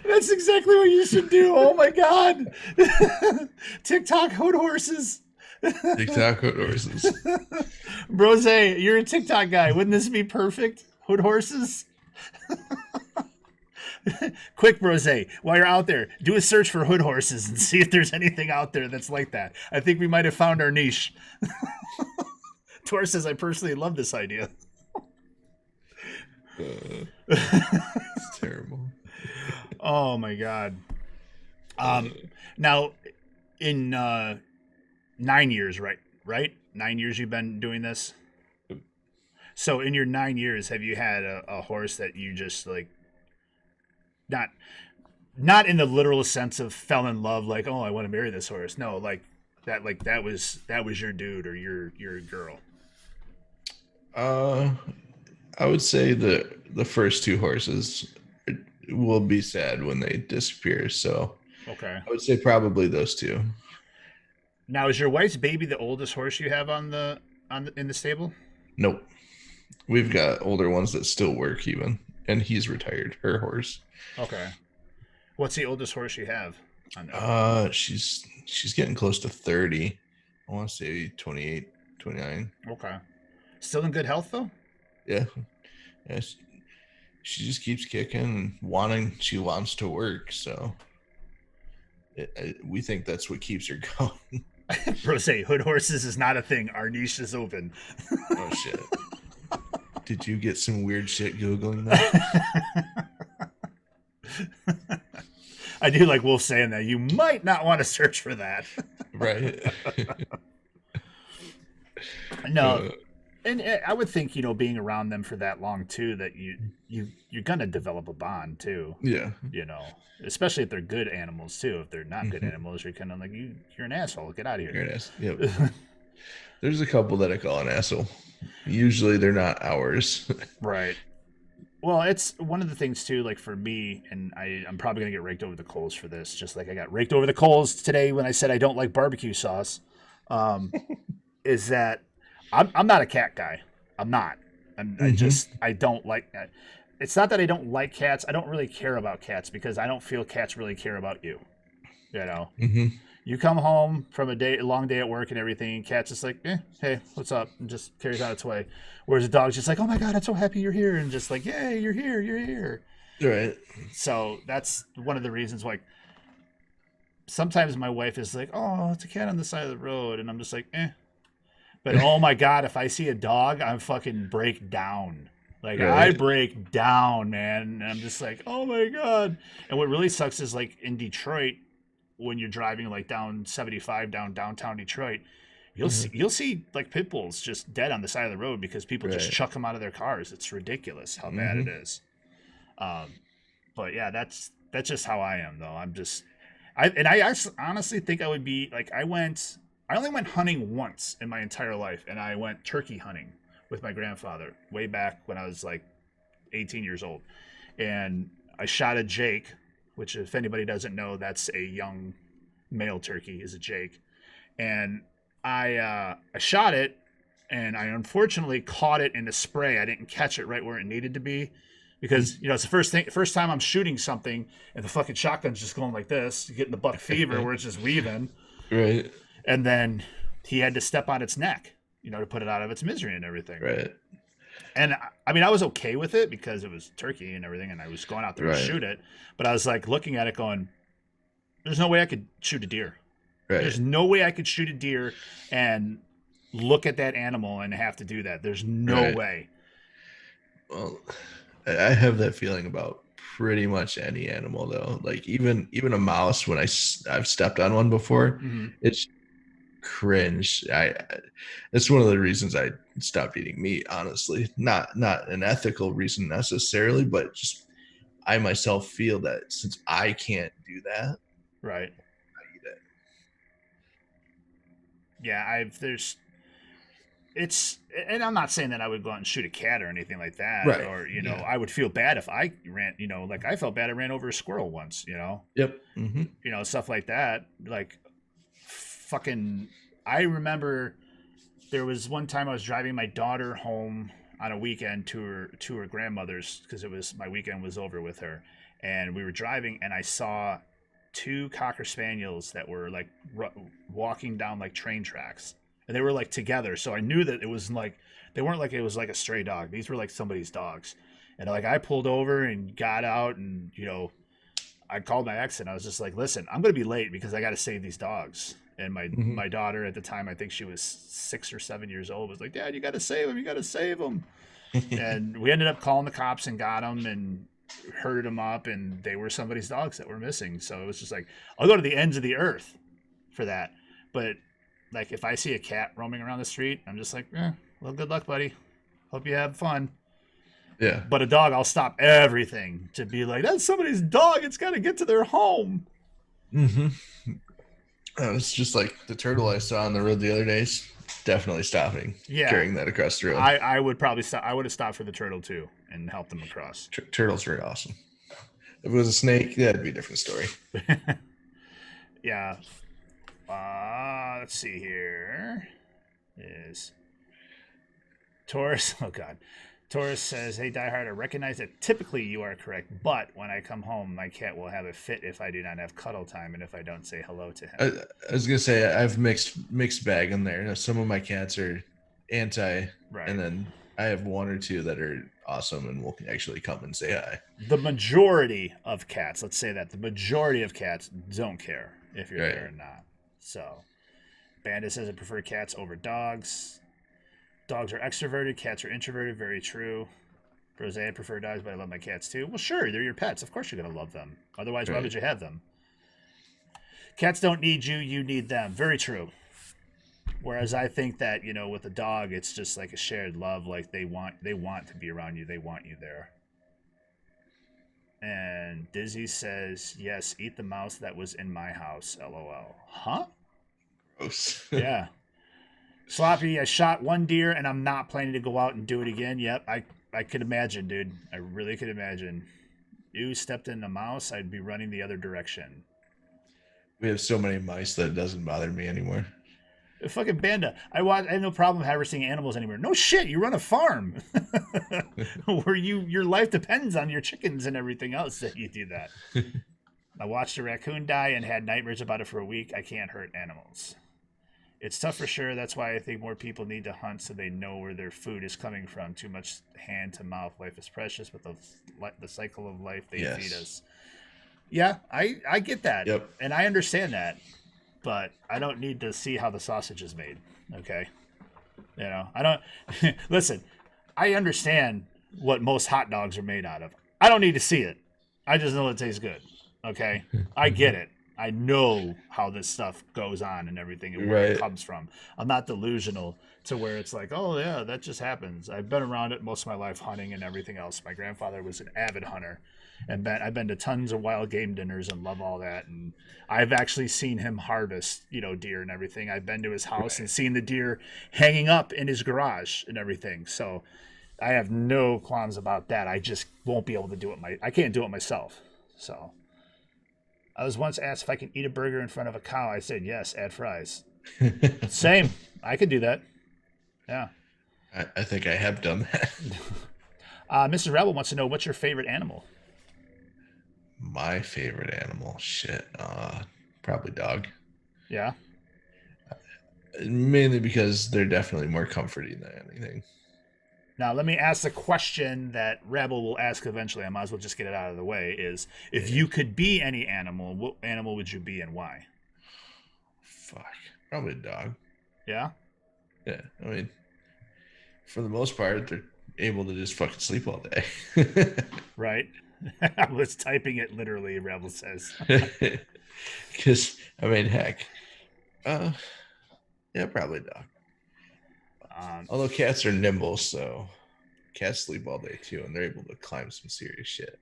That's exactly what you should do. Oh my god. TikTok hood horses. TikTok hood horses. Brose, you're a TikTok guy. Wouldn't this be perfect? Hood horses? Quick, Brose, while you're out there, do a search for hood horses and see if there's anything out there that's like that. I think we might have found our niche. Tor says, I personally love this idea. It's terrible. Oh my god. Now, in 9 years, right? 9 years you've been doing this. So in your 9 years, have you had a horse that you just like, not in the literal sense of fell in love, like, oh, I want to marry this horse? No, like that was your dude or your girl. I would say the first two horses will be sad when they disappear. So okay, I would say probably those two. Now, is your wife's baby the oldest horse you have in the stable? Nope. We've got older ones that still work even, and he's retired. Her horse. Okay. What's the oldest horse you have? She's getting close to 30. I want to say 28, 29. Okay. Still in good health though? Yeah. She just keeps kicking and she wants to work. So we think that's what keeps her going. Bro, say hood horses is not a thing. Our niche is open. Oh shit. Did you get some weird shit Googling that? I do like Wolf saying that. You might not want to search for that. Right. No. And I would think, being around them for that long too, that you're gonna develop a bond too. Yeah. Especially if they're good animals too. If they're not good Mhm. animals, you're kind of like you're an asshole. Get out of You're here. an ass. Yep. There's a couple that I call an asshole. Usually they're not ours. Right. Well, it's one of the things too. Like for me, and I'm probably gonna get raked over the coals for this. Just like I got raked over the coals today when I said I don't like barbecue sauce. Um, is that I'm not a cat guy. I'm not. I don't like. It's not that I don't like cats. I don't really care about cats because I don't feel cats really care about you. You know, Mm-hmm. you come home from a long day at work and everything, and cat's just like, hey, what's up? And just carries on its way. Whereas a dog's just like, oh my God, I'm so happy you're here. And just like, yay, you're here, you're here. Right. So that's one of the reasons why sometimes my wife is like, oh, it's a cat on the side of the road. And I'm just like, eh. But oh my God, if I see a dog, I fucking break down. Like Right. I break down, man. And I'm just like, oh my God. And what really sucks is like in Detroit, when you're driving like down 75 down downtown Detroit, you'll see like pit bulls just dead on the side of the road because people just Right. chuck them out of their cars. It's ridiculous how bad it is. But yeah, that's just how I am though. I honestly think I would be like I only went hunting once in my entire life, and I went turkey hunting with my grandfather way back when I was like 18 years old, and I shot a Jake, which if anybody doesn't know, that's a young male turkey is a Jake, and I shot it, and I unfortunately caught it in the spray. I didn't catch it right where it needed to be, because it's the first time I'm shooting something, and the fucking shotgun's just going like this, getting the buck fever where it's just weaving, Right. and then he had to step on its neck, to put it out of its misery and everything. Right. And I mean, I was okay with it because it was turkey and everything, and I was going out there to Right. shoot it. But I was like looking at it, going, "There's no way I could shoot a deer. Right. There's no way I could shoot a deer and look at that animal and have to do that. There's no Right. way." Well, I have that feeling about pretty much any animal though. Like even a mouse, when I've stepped on one before, Mm-hmm. it's cringe. That's one of the reasons I stopped eating meat, honestly. Not an ethical reason necessarily, but just I myself feel that since I can't do that, Right. I eat it. Yeah, and I'm not saying that I would go out and shoot a cat or anything like that, Right. or Yeah. I would feel bad if I ran, like I felt bad I ran over a squirrel once, Yep. Mm-hmm. Stuff like that. Like fucking, I remember there was one time I was driving my daughter home on a weekend to her grandmother's, because my weekend was over with her, and we were driving, and I saw two cocker spaniels that were like walking down like train tracks, and they were like together, so I knew that it was like they weren't like it was like a stray dog. These were like somebody's dogs, and like I pulled over and got out, and I called my ex, and I was just like, listen, I'm gonna be late because I got to save these dogs. And my daughter at the time, I think she was 6 or 7 years old, was like, Dad, you got to save him. You got to save him. And we ended up calling the cops and got them and herded them up. And they were somebody's dogs that were missing. So it was just like, I'll go to the ends of the earth for that. But like, if I see a cat roaming around the street, I'm just like, well, good luck, buddy. Hope you have fun. Yeah. But a dog, I'll stop everything to be like, that's somebody's dog. It's got to get to their home. Mm-hmm. It's just like the turtle I saw on the road the other day. Definitely stopping. Yeah. Carrying that across the road. I would probably stop. I would have stopped for the turtle too and helped them across. Turtles are awesome. If it was a snake, that'd be a different story. Yeah. Let's see here. Is Taurus? Oh God. Taurus says, "Hey, Diehard, I recognize that typically you are correct, but when I come home, my cat will have a fit if I do not have cuddle time and if I don't say hello to him." I was gonna say I've mixed bag in there. Some of my cats are anti, Right. and then I have one or two that are awesome and will actually come and say hi. The majority of cats, let's say that the majority of cats don't care if you're Right. there or not. So, Bandit says I prefer cats over dogs. Dogs are extroverted, cats are introverted. Very true. Rose, I prefer dogs, but I love my cats too. Well, sure, they're your pets. Of course you're going to love them. Otherwise, why Right. would you have them? Cats don't need you, you need them. Very true. Whereas I think that, you know, with a dog, it's just like a shared love. Like they want to be around you. They want you there. And Dizzy says, yes, eat the mouse that was in my house. LOL. Huh? Gross. Yeah. Sloppy, I shot one deer and I'm not planning to go out and do it again. Yep, I could imagine, dude. I really could imagine. You stepped in a mouse, I'd be running the other direction. We have so many mice that it doesn't bother me anymore. Fucking Banda. I have no problem harvesting animals anymore. No shit, you run a farm where your life depends on your chickens and everything else that you do that. I watched a raccoon die and had nightmares about it for a week. I can't hurt animals. It's tough for sure. That's why I think more people need to hunt so they know where their food is coming from. Too much hand to mouth. Life is precious, but the cycle of life they feed us. Yeah, I get that. Yep. And I understand that. But I don't need to see how the sausage is made. Okay. You know, I don't listen, I understand what most hot dogs are made out of. I don't need to see it. I just know it tastes good. Okay. I get it. I know how this stuff goes on and everything and where it comes from. I'm not delusional to where it's like, oh yeah, that just happens. I've been around it most of my life, hunting and everything else. My grandfather was an avid hunter, and I've been to tons of wild game dinners and love all that. And I've actually seen him harvest, you know, deer and everything. I've been to his house and seen the deer hanging up in his garage and everything. So I have no qualms about that. I just won't be able to do it. I can't do it myself. So. I was once asked if I can eat a burger in front of a cow. I said, yes, add fries. Same. I could do that. Yeah. I think I have done that. Mr. Rebel wants to know, what's your favorite animal? My favorite animal? Shit. Probably dog. Yeah. Mainly because they're definitely more comforting than anything. Now, let me ask the question that Rebel will ask eventually. I might as well just get it out of the way. Is if you could be any animal, what animal would you be and why? Fuck. Probably a dog. Yeah? Yeah. I mean, for the most part, they're able to just fucking sleep all day. Right? I was typing it literally, Rebel says. Because, I mean, heck. Yeah, probably a dog. Although cats are nimble, so cats sleep all day too, and they're able to climb some serious shit.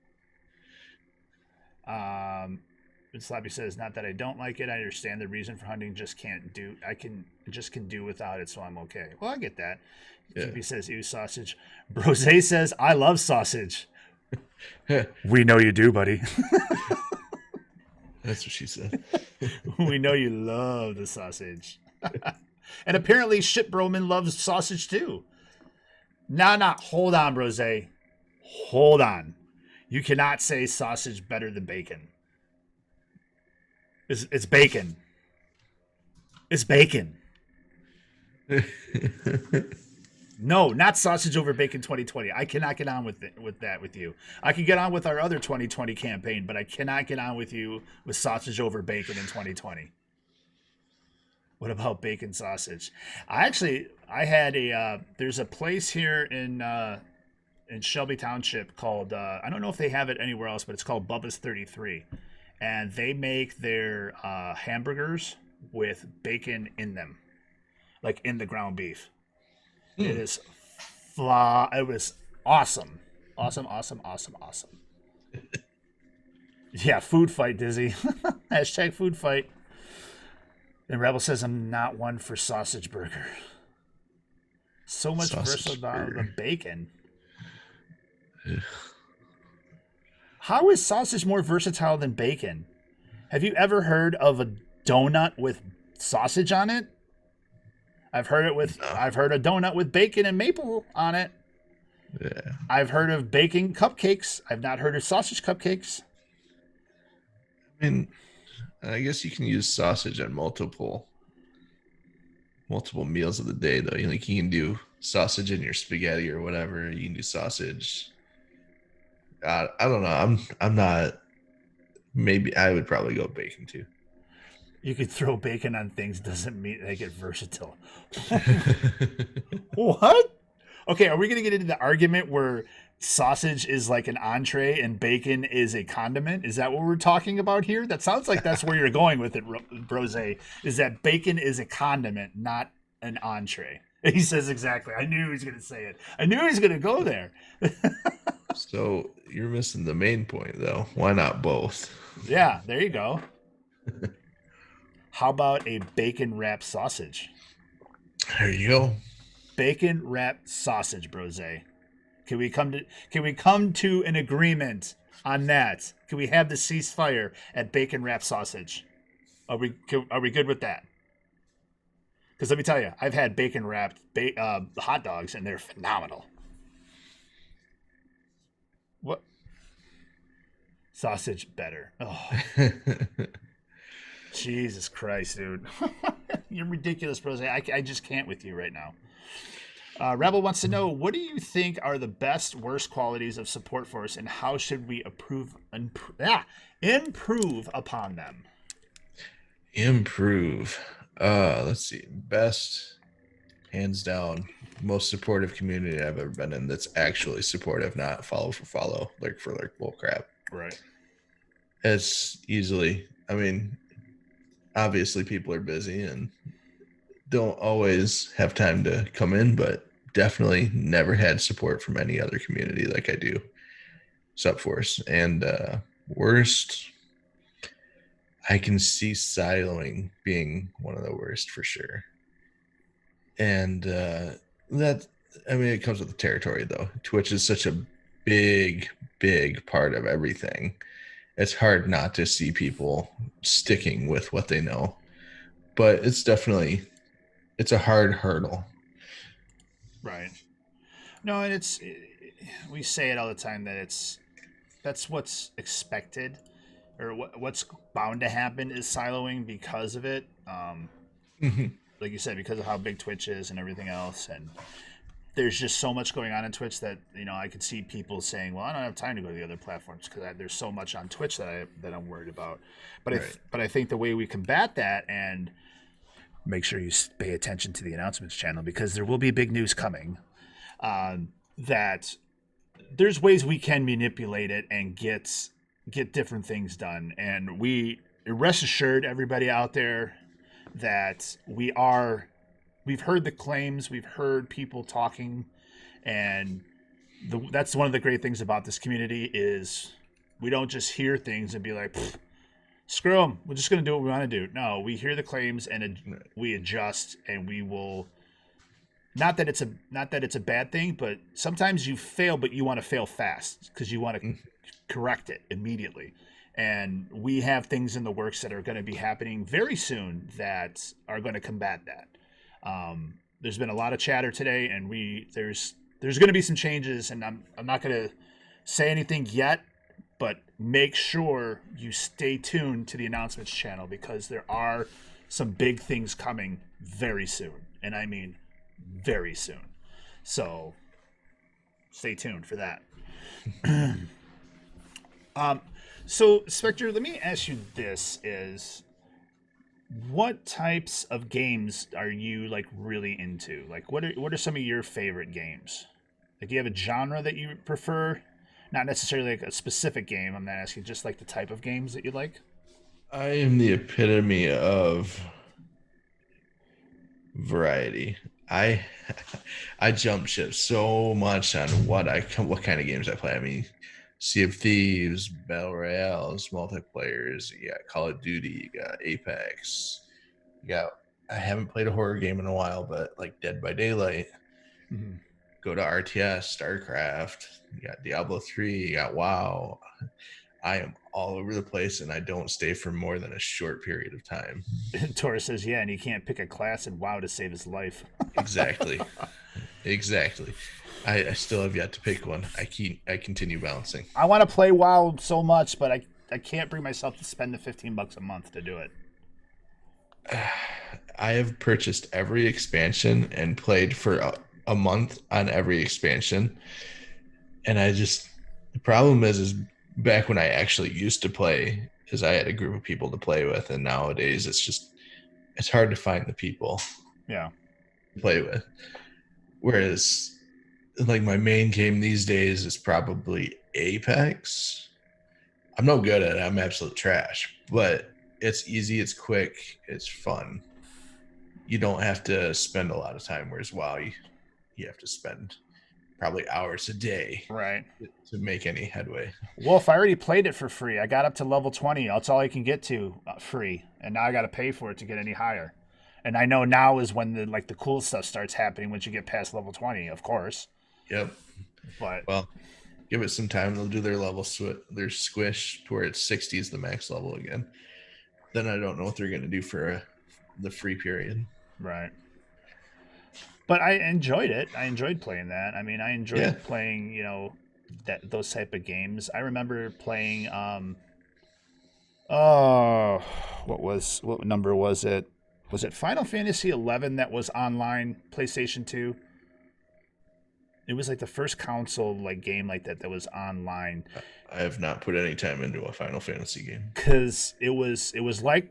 Slappy says, not that I don't like it. I understand the reason for hunting. I can do without it, so I'm okay. Well, I get that. Yeah. He says, ew, sausage. Brose says, I love sausage. We know you do, buddy. That's what she said. We know you love the sausage. And apparently Shit Broman loves sausage too. Nah, hold on, Brose. Hold on. You cannot say sausage better than bacon. It's bacon. It's bacon. No, not sausage over bacon 2020. I cannot get on with that with you. I can get on with our other 2020 campaign, but I cannot get on with you with sausage over bacon in 2020. What about bacon sausage? I had there's a place here in Shelby Township called, I don't know if they have it anywhere else, but it's called Bubba's 33. And they make their hamburgers with bacon in them, like in the ground beef. It is it was awesome. Awesome. Yeah, food fight, Dizzy. Hashtag food fight. And Rebel says, I'm not one for sausage burger. So much versatile than bacon. Ugh. How is sausage more versatile than bacon? Have you ever heard of a donut with sausage on it? I've heard a donut with bacon and maple on it. Yeah. I've heard of bacon cupcakes. I've not heard of sausage cupcakes. I mean, I guess you can use sausage on multiple meals of the day, though. Like you can do sausage in your spaghetti or whatever. You can do sausage. I don't know. I'm not. Maybe I would probably go bacon too. You could throw bacon on things doesn't mean they get versatile. What? Okay, are we going to get into the argument where sausage is like an entree and bacon is a condiment? Is that what we're talking about here? That sounds like that's where you're going with it, Brose, is that bacon is a condiment, not an entree. He says exactly. I knew he was going to say it. I knew he was going to go there. So you're missing the main point, though. Why not both? Yeah, there you go. How about a bacon wrapped sausage? There you go. Bacon wrapped sausage, brose. Can we come to an agreement on that? Can we have the ceasefire at bacon wrapped sausage? Are we good with that? Because let me tell you, I've had bacon wrapped hot dogs and they're phenomenal. What sausage better? Oh, Jesus Christ, dude! You're ridiculous, Brose. I just can't with you right now. Rebel wants to know, what do you think are the best, worst qualities of Support Force, and how should we improve upon them? Improve. Let's see. Best, hands down, most supportive community I've ever been in that's actually supportive, not follow for follow, lurk for lurk bull crap. Right. It's easily, I mean, obviously people are busy and don't always have time to come in, but definitely never had support from any other community like I do SUPforce. And worst, I can see siloing being one of the worst for sure. And that, I mean, it comes with the territory though. Twitch is such a big part of everything. It's hard not to see people sticking with what they know, but it's a hard hurdle. Right. No, and we say it all the time that that's what's expected, or what's bound to happen is siloing because of it. Like you said, because of how big Twitch is and everything else, and there's just so much going on in Twitch that I could see people saying, "Well, I don't have time to go to the other platforms because there's so much on Twitch that I'm worried about." But Right. I think the way we combat that, and make sure you pay attention to the announcements channel because there will be big news coming. That there's ways we can manipulate it and get different things done, and we rest assured, everybody out there, that we've heard the claims, we've heard people talking, and that's one of the great things about this community is we don't just hear things and be like, screw them, we're just going to do what we want to do. No, we hear the claims and we adjust, and we will. Not that it's a bad thing, but sometimes you fail, but you want to fail fast because you want to correct it immediately. And we have things in the works that are going to be happening very soon that are going to combat that. There's been a lot of chatter today, and there's going to be some changes, and I'm not going to say anything yet, but make sure you stay tuned to the announcements channel because there are some big things coming very soon, and I mean very soon. So stay tuned for that. So Spectre, let me ask you this: is what types of games are you like really into? Like, what are some of your favorite games? Like, do you have a genre that you prefer? Not necessarily like a specific game. I'm not asking, just like the type of games that you like. I am the epitome of variety. I I jump ship so much on what kind of games I play. I mean, Sea of Thieves, Battle Royales, multiplayers. You got Call of Duty. You got Apex. You got. I haven't played a horror game in a while, but like Dead by Daylight. Mm-hmm. Go to RTS, StarCraft. You got Diablo 3. You got WoW. I am all over the place, and I don't stay for more than a short period of time. Torres says, yeah, and he can't pick a class in WoW to save his life. Exactly. I still have yet to pick one. I continue bouncing. I want to play WoW so much, but I can't bring myself to spend the $15 a month to do it. I have purchased every expansion and played for a month on every expansion. And the problem is back when I actually used to play, is I had a group of people to play with, and nowadays it's hard to find the people to play with. Whereas like my main game these days is probably Apex. I'm no good at it. I'm absolute trash, but it's easy, it's quick, it's fun. you don't have to spend a lot of time. Whereas WoW, you have to spend probably hours a day Right. to make any headway. Well, if I already played it for free, I got up to level 20. That's all I can get to free, and now I got to pay for it to get any higher. And I know now is when the cool stuff starts happening once you get past level 20, of course. Yep. But Well, give it some time. They'll do their their squish to where it's 60 is the max level again. Then I don't know what they're going to do for the free period. right. But I enjoyed it. I enjoyed playing that. I mean, I enjoyed playing, those type of games. I remember playing oh, what number was it? Was it Final Fantasy 11 that was online PlayStation 2? It was like the first console game like that was online. I have not put any time into a Final Fantasy game Cuz it was like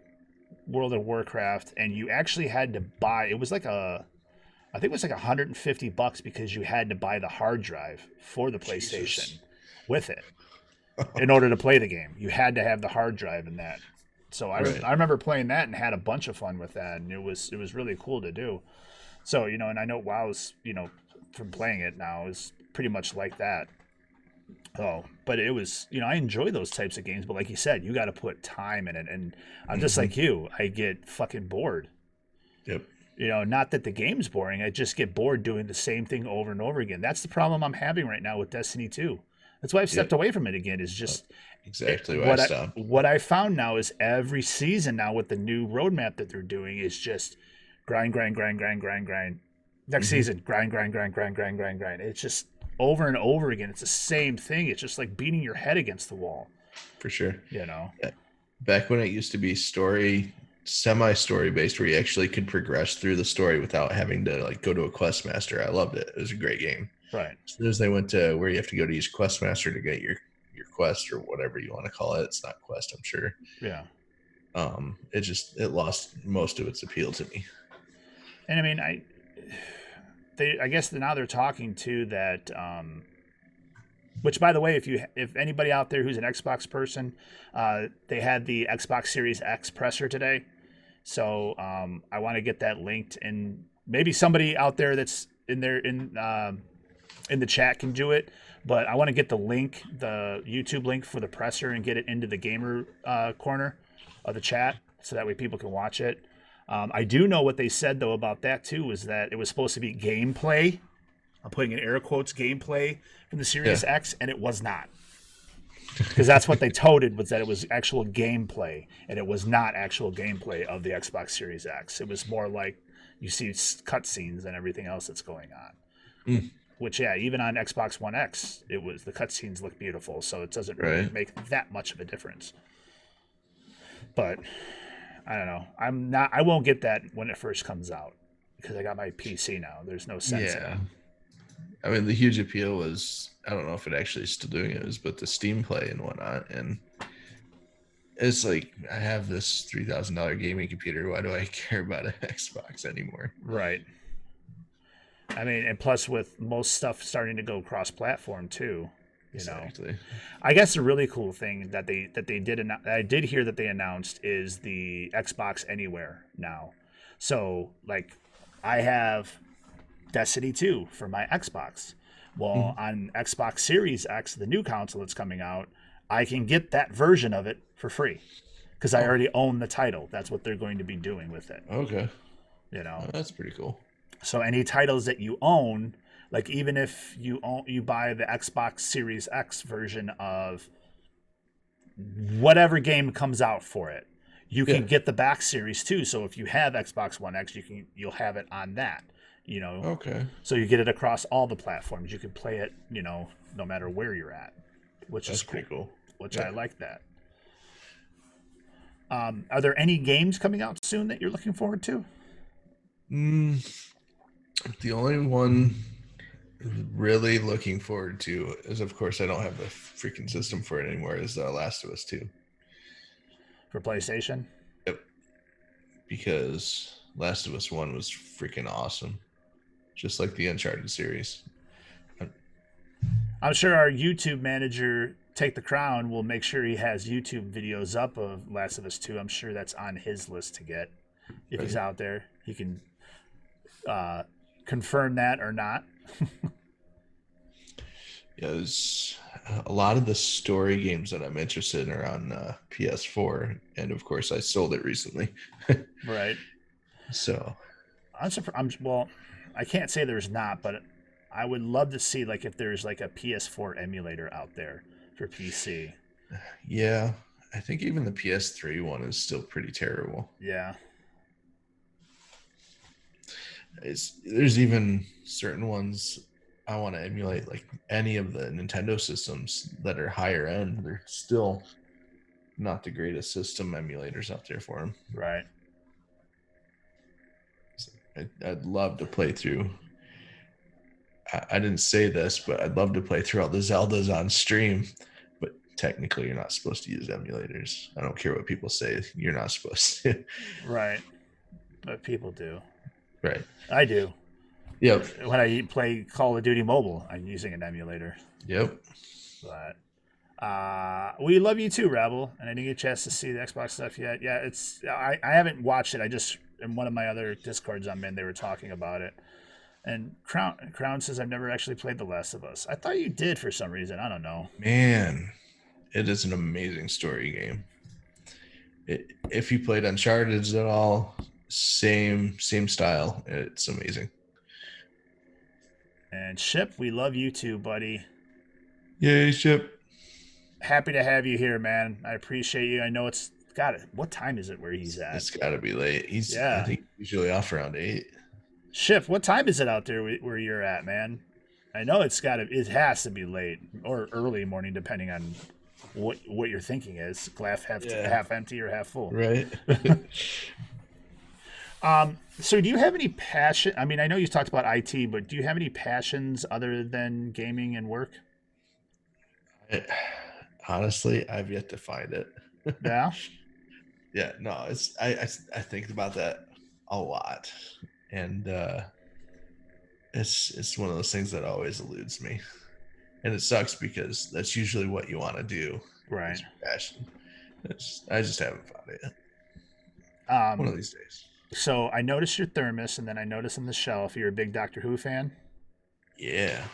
World of Warcraft, and you actually had to buy. It was like I think it was like $150 because you had to buy the hard drive for the PlayStation with it in order to play the game. You had to have the hard drive in that. So I remember playing that and had a bunch of fun with that, and it was really cool to do. So, and I know WoW's, from playing it now is pretty much like that. Oh, but it was, I enjoy those types of games, but like you said, you got to put time in it, and I'm just like you. I get fucking bored. Yep. Not that the game's boring. I just get bored doing the same thing over and over again. That's the problem I'm having right now with Destiny 2. That's why I've stepped away from it again. Is just exactly why I stopped. What I found now is every season now with the new roadmap that they're doing is just grind. Next season, grind. It's just over and over again. It's the same thing. It's just like beating your head against the wall. For sure. Yeah. Back when it used to be semi-story based, where you actually could progress through the story without having to go to a quest master, I loved it. It was a great game. Right. As soon as they went to where you have to go to each quest master to get your quest or whatever you want to call it, it's not quest, I'm sure. Yeah. It lost most of its appeal to me. And I mean, I guess now they're talking to that. Which, by the way, if anybody out there who's an Xbox person, they had the Xbox Series X presser today. So I want to get that linked, and maybe somebody out there that's in the chat can do it. But I want to get the YouTube link for the presser, and get it into the gamer corner of the chat, so that way people can watch it. I do know what they said though about that too, was that it was supposed to be gameplay. I'm putting in air quotes, gameplay from the Series X, and it was not. Because that's what they touted, was that it was actual gameplay, and it was not actual gameplay of the Xbox Series X. It was more like you see cutscenes and everything else that's going on. Which, even on Xbox One X, the cutscenes look beautiful, so it doesn't really make that much of a difference. But I don't know. I won't get that when it first comes out, because I got my PC now. There's no sense in it. I mean, the huge appeal was, I don't know if it actually is still doing it, but the Steam Play and whatnot. And it's like, I have this $3,000 gaming computer. Why do I care about an Xbox anymore? Right. I mean, and plus with most stuff starting to go cross-platform too, Exactly. I guess a really cool thing that they did, I did hear that they announced, is the Xbox Anywhere now. So, I have Destiny 2 for my Xbox. Well, on Xbox Series X, the new console that's coming out, I can get that version of it for free because I already own the title. That's what they're going to be doing with it. Okay. That's pretty cool. So any titles that you own, even if you buy the Xbox Series X version of whatever game comes out for it, you can get the back series too. So if you have Xbox One X, you'll have it on that. Okay. So you get it across all the platforms. You can play it, no matter where you're at, which is pretty cool. Which I like that. Are there any games coming out soon that you're looking forward to? The only one really looking forward to is, of course, I don't have the freaking system for it anymore, is Last of Us 2. For PlayStation? Yep. Because Last of Us 1 was freaking awesome. Just like the Uncharted series. I'm sure our YouTube manager, TaketheKrown, will make sure he has YouTube videos up of Last of Us 2. I'm sure that's on his list to get if he's out there. he can confirm that or not. Yeah, there's a lot of the story games that I'm interested in are on PS4, and of course, I sold it recently. Right. So, I'm surprised. Well, I can't say there's not, but I would love to see like if there's like a PS4 emulator out there for PC. yeah, I think even the PS3 one is still pretty terrible. Yeah. There's even certain ones I want to emulate, like any of the Nintendo systems that are higher end. They're still not the greatest system emulators out there for them. Right. I'd love to play through. I didn't say this, but I'd love to play through all the Zeldas on stream. But technically, you're not supposed to use emulators. I don't care what people say. You're not supposed to. Right. But people do. Right. I do. Yep. When I play Call of Duty Mobile, I'm using an emulator. Yep. But we love you too, Rebel. And I didn't get a chance to see the Xbox stuff yet. Yeah, it's I haven't watched it. I just in one of my other Discords I'm in, they were talking about it. And Crown says I've never actually played The Last of Us. I thought you did for some reason. I don't know. Man, it is an amazing story game. If you played Uncharted at all, same style. It's amazing. And Ship, we love you too, buddy. Yay, Ship. Happy to have you here, man. I appreciate you. I know it's got it. What time is it where he's at? It's got to be late. I think usually off around 8. Ship, what time is it out there where you're at, man? I know it has to be late or early morning, depending on what your thinking is. Glass half empty or half full. Right. So do you have any passion? I mean, I know you talked about IT, but do you have any passions other than gaming and work? Honestly, I've yet to find it. Yeah. Yeah. No, I think about that a lot, and it's one of those things that always eludes me, and it sucks because that's usually what you want to do. Right. Passion. I just haven't found it yet. One of these days. So I noticed your thermos, and then I noticed on the shelf you're a big Doctor Who fan. Yeah,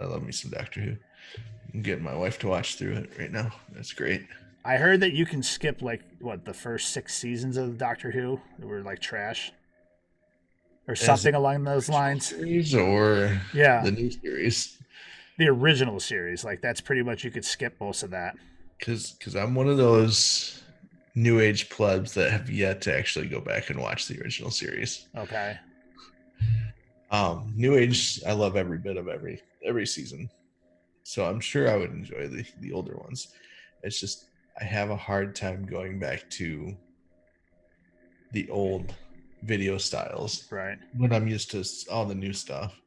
I love me some Doctor Who. I'm getting my wife to watch through it right now. That's great. I heard that you can skip the first 6 seasons of Doctor Who that were like trash, or something along those lines. Series or the new series, the original series. Like that's pretty much you could skip most of that. Because I'm one of those new age plebs that have yet to actually go back and watch the original series. Okay. New age, I love every bit of every season, so I'm sure I would enjoy the older ones. It's just I have a hard time going back to the old video styles, right? When I'm used to all the new stuff.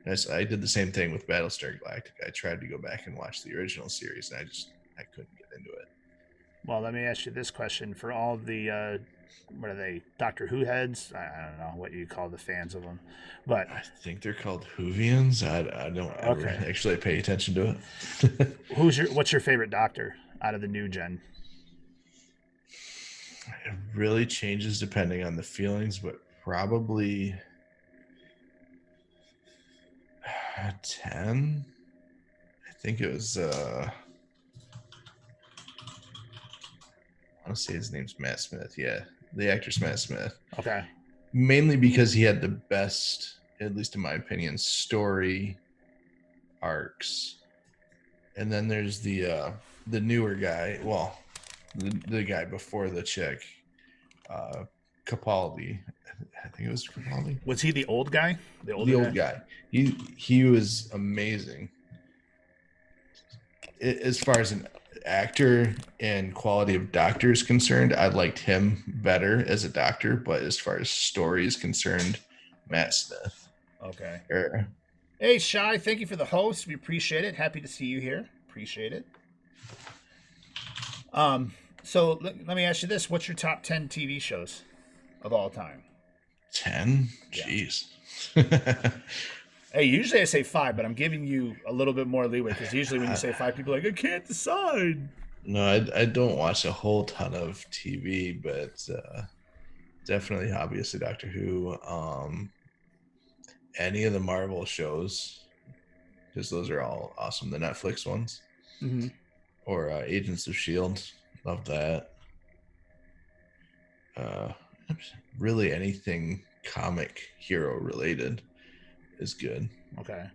I did the same thing with Battlestar Galactica. I tried to go back and watch the original series, and I couldn't get into it. Well, let me ask you this question: for all the what are they, Doctor Who heads? I don't know what you call the fans of them, but I think they're called Whovians. I don't ever actually pay attention to it. What's your favorite Doctor out of the new gen? It really changes depending on the feelings, but probably 10. I think it was I want to say his name's Matt Smith. Yeah, the actor's Matt Smith. Okay. Mainly because he had the best, at least in my opinion, story arcs. And then there's the newer guy. Well, the guy before the chick, Capaldi. I think it was Capaldi. Was he the old guy? The old guy. He was amazing. As far as an actor and quality of doctor is concerned, I liked him better as a doctor, but as far as story is concerned, Matt Smith. Okay. Hey, Shy, thank you for the host. We appreciate it. Happy to see you here. Appreciate it. So let me ask you this. What's your top 10 TV shows of all time? 10? Jeez. Hey, usually I say 5, but I'm giving you a little bit more leeway because usually when you say 5, people are like, I can't decide. No, I don't watch a whole ton of TV, but Definitely, obviously, Doctor Who. Any of the Marvel shows, because those are all awesome. The Netflix ones, or Agents of Shield, love that. Uh, really, anything comic hero related is good. Okay.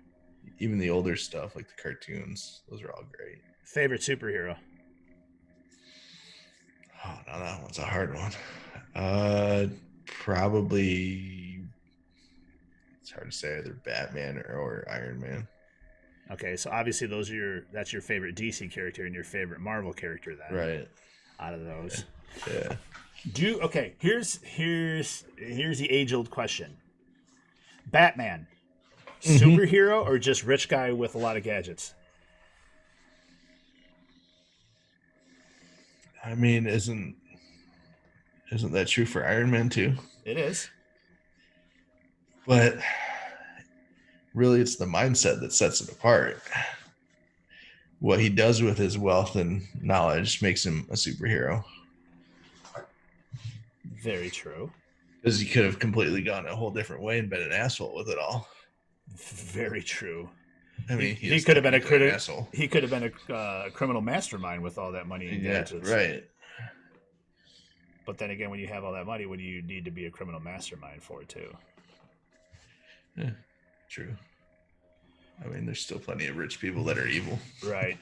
Even the older stuff, like the cartoons, those are all great. Favorite superhero? Oh, no, that one's a hard one. Probably, it's hard to say, either Batman or Iron Man. Okay, so obviously that's your favorite DC character and your favorite Marvel character then. Right. Out of those. Yeah. Here's the age-old question. Batman, superhero or just rich guy with a lot of gadgets? I mean, isn't that true for Iron Man too? It is. But really, it's the mindset that sets it apart. What he does with his wealth and knowledge makes him a superhero. Very true. Because he could have completely gone a whole different way and been an asshole with it all. Very true. I mean, he could have been an asshole. He could have been a criminal mastermind with all that money and gadgets. Right. But then again, when you have all that money, what do you need to be a criminal mastermind for, too? Yeah, true. I mean, there's still plenty of rich people that are evil. Right.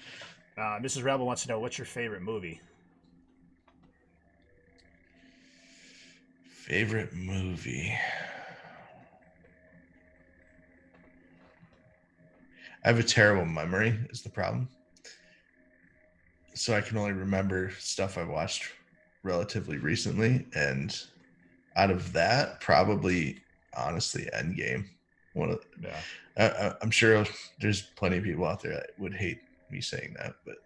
Mrs. Rebel wants to know, what's your favorite movie? Favorite movie? I have a terrible memory is the problem. So I can only remember stuff I watched relatively recently. And out of that, probably, honestly, Endgame. I'm sure there's plenty of people out there that would hate me saying that, but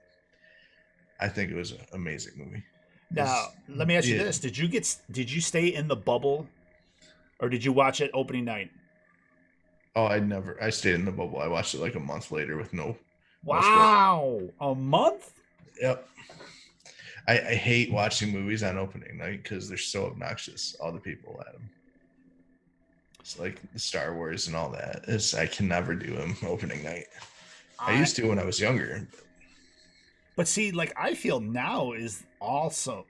I think it was an amazing movie. Now, let me ask you this. Did you stay in the bubble or did you watch it opening night? Oh, I stayed in the bubble. I watched it like a month later with no. Wow. A month? Yep. I hate watching movies on opening night because they're so obnoxious. All the people at them. It's like the Star Wars and all that. I can never do them opening night. I used to when I was younger. But see, like I feel now is also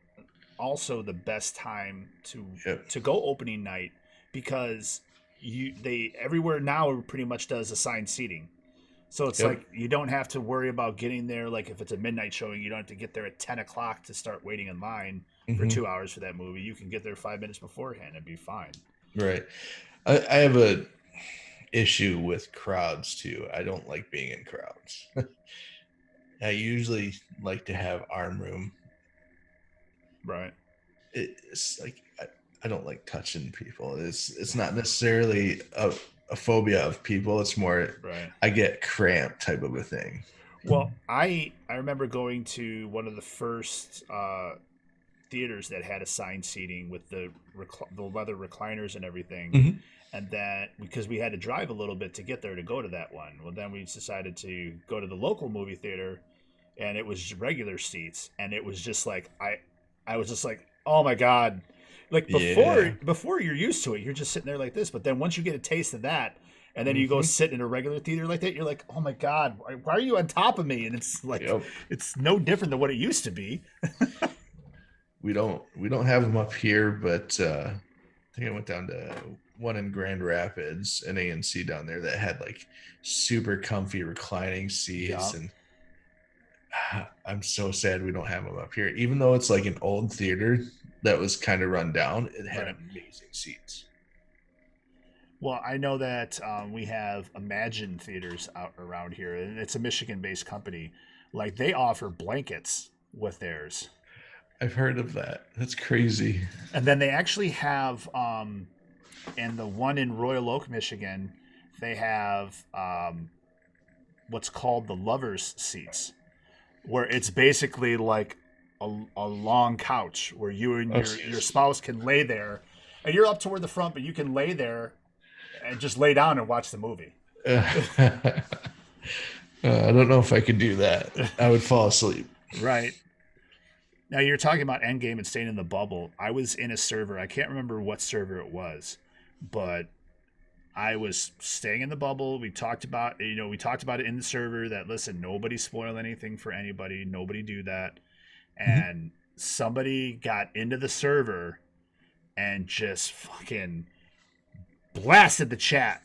the best time to go opening night because everywhere now pretty much does assigned seating. So it's like you don't have to worry about getting there. Like if it's a midnight showing, you don't have to get there at 10 o'clock to start waiting in line for 2 hours for that movie. You can get there 5 minutes beforehand and be fine. Right. I have a issue with crowds too. I don't like being in crowds. I usually like to have arm room. Right. It's like I don't like touching people. It's not necessarily a phobia of people. It's more I get cramped type of a thing. Well, I remember going to one of the first theaters that had assigned seating with the leather recliners and everything. And that because we had to drive a little bit to get there to go to that one. Well, then we decided to go to the local movie theater, and it was regular seats, and it was just like I was just like, oh my god, like before you're used to it, you're just sitting there like this. But then once you get a taste of that, and then you go sit in a regular theater like that, you're like, oh my god, why are you on top of me? And it's like it's no different than what it used to be. We don't have them up here, but I think I went down to one in Grand Rapids, an ANC down there that had like super comfy reclining seats, and I'm so sad we don't have them up here. Even though it's like an old theater that was kind of run down, it had amazing seats. Well, I know that we have Imagine Theaters out around here, and it's a Michigan-based company. Like they offer blankets with theirs. I've heard of that. That's crazy. And then they actually have, and the one in Royal Oak, Michigan, they have what's called the lovers seats, where it's basically like a long couch where you and your spouse can lay there, and you're up toward the front, but you can lay there and just lay down and watch the movie. I don't know if I could do that. I would fall asleep. Right. Now you're talking about Endgame and staying in the bubble. I was in a server. I can't remember what server it was, but I was staying in the bubble. We talked about it in the server that listen, nobody spoil anything for anybody. Nobody do that. Mhm. And somebody got into the server and just fucking blasted the chat.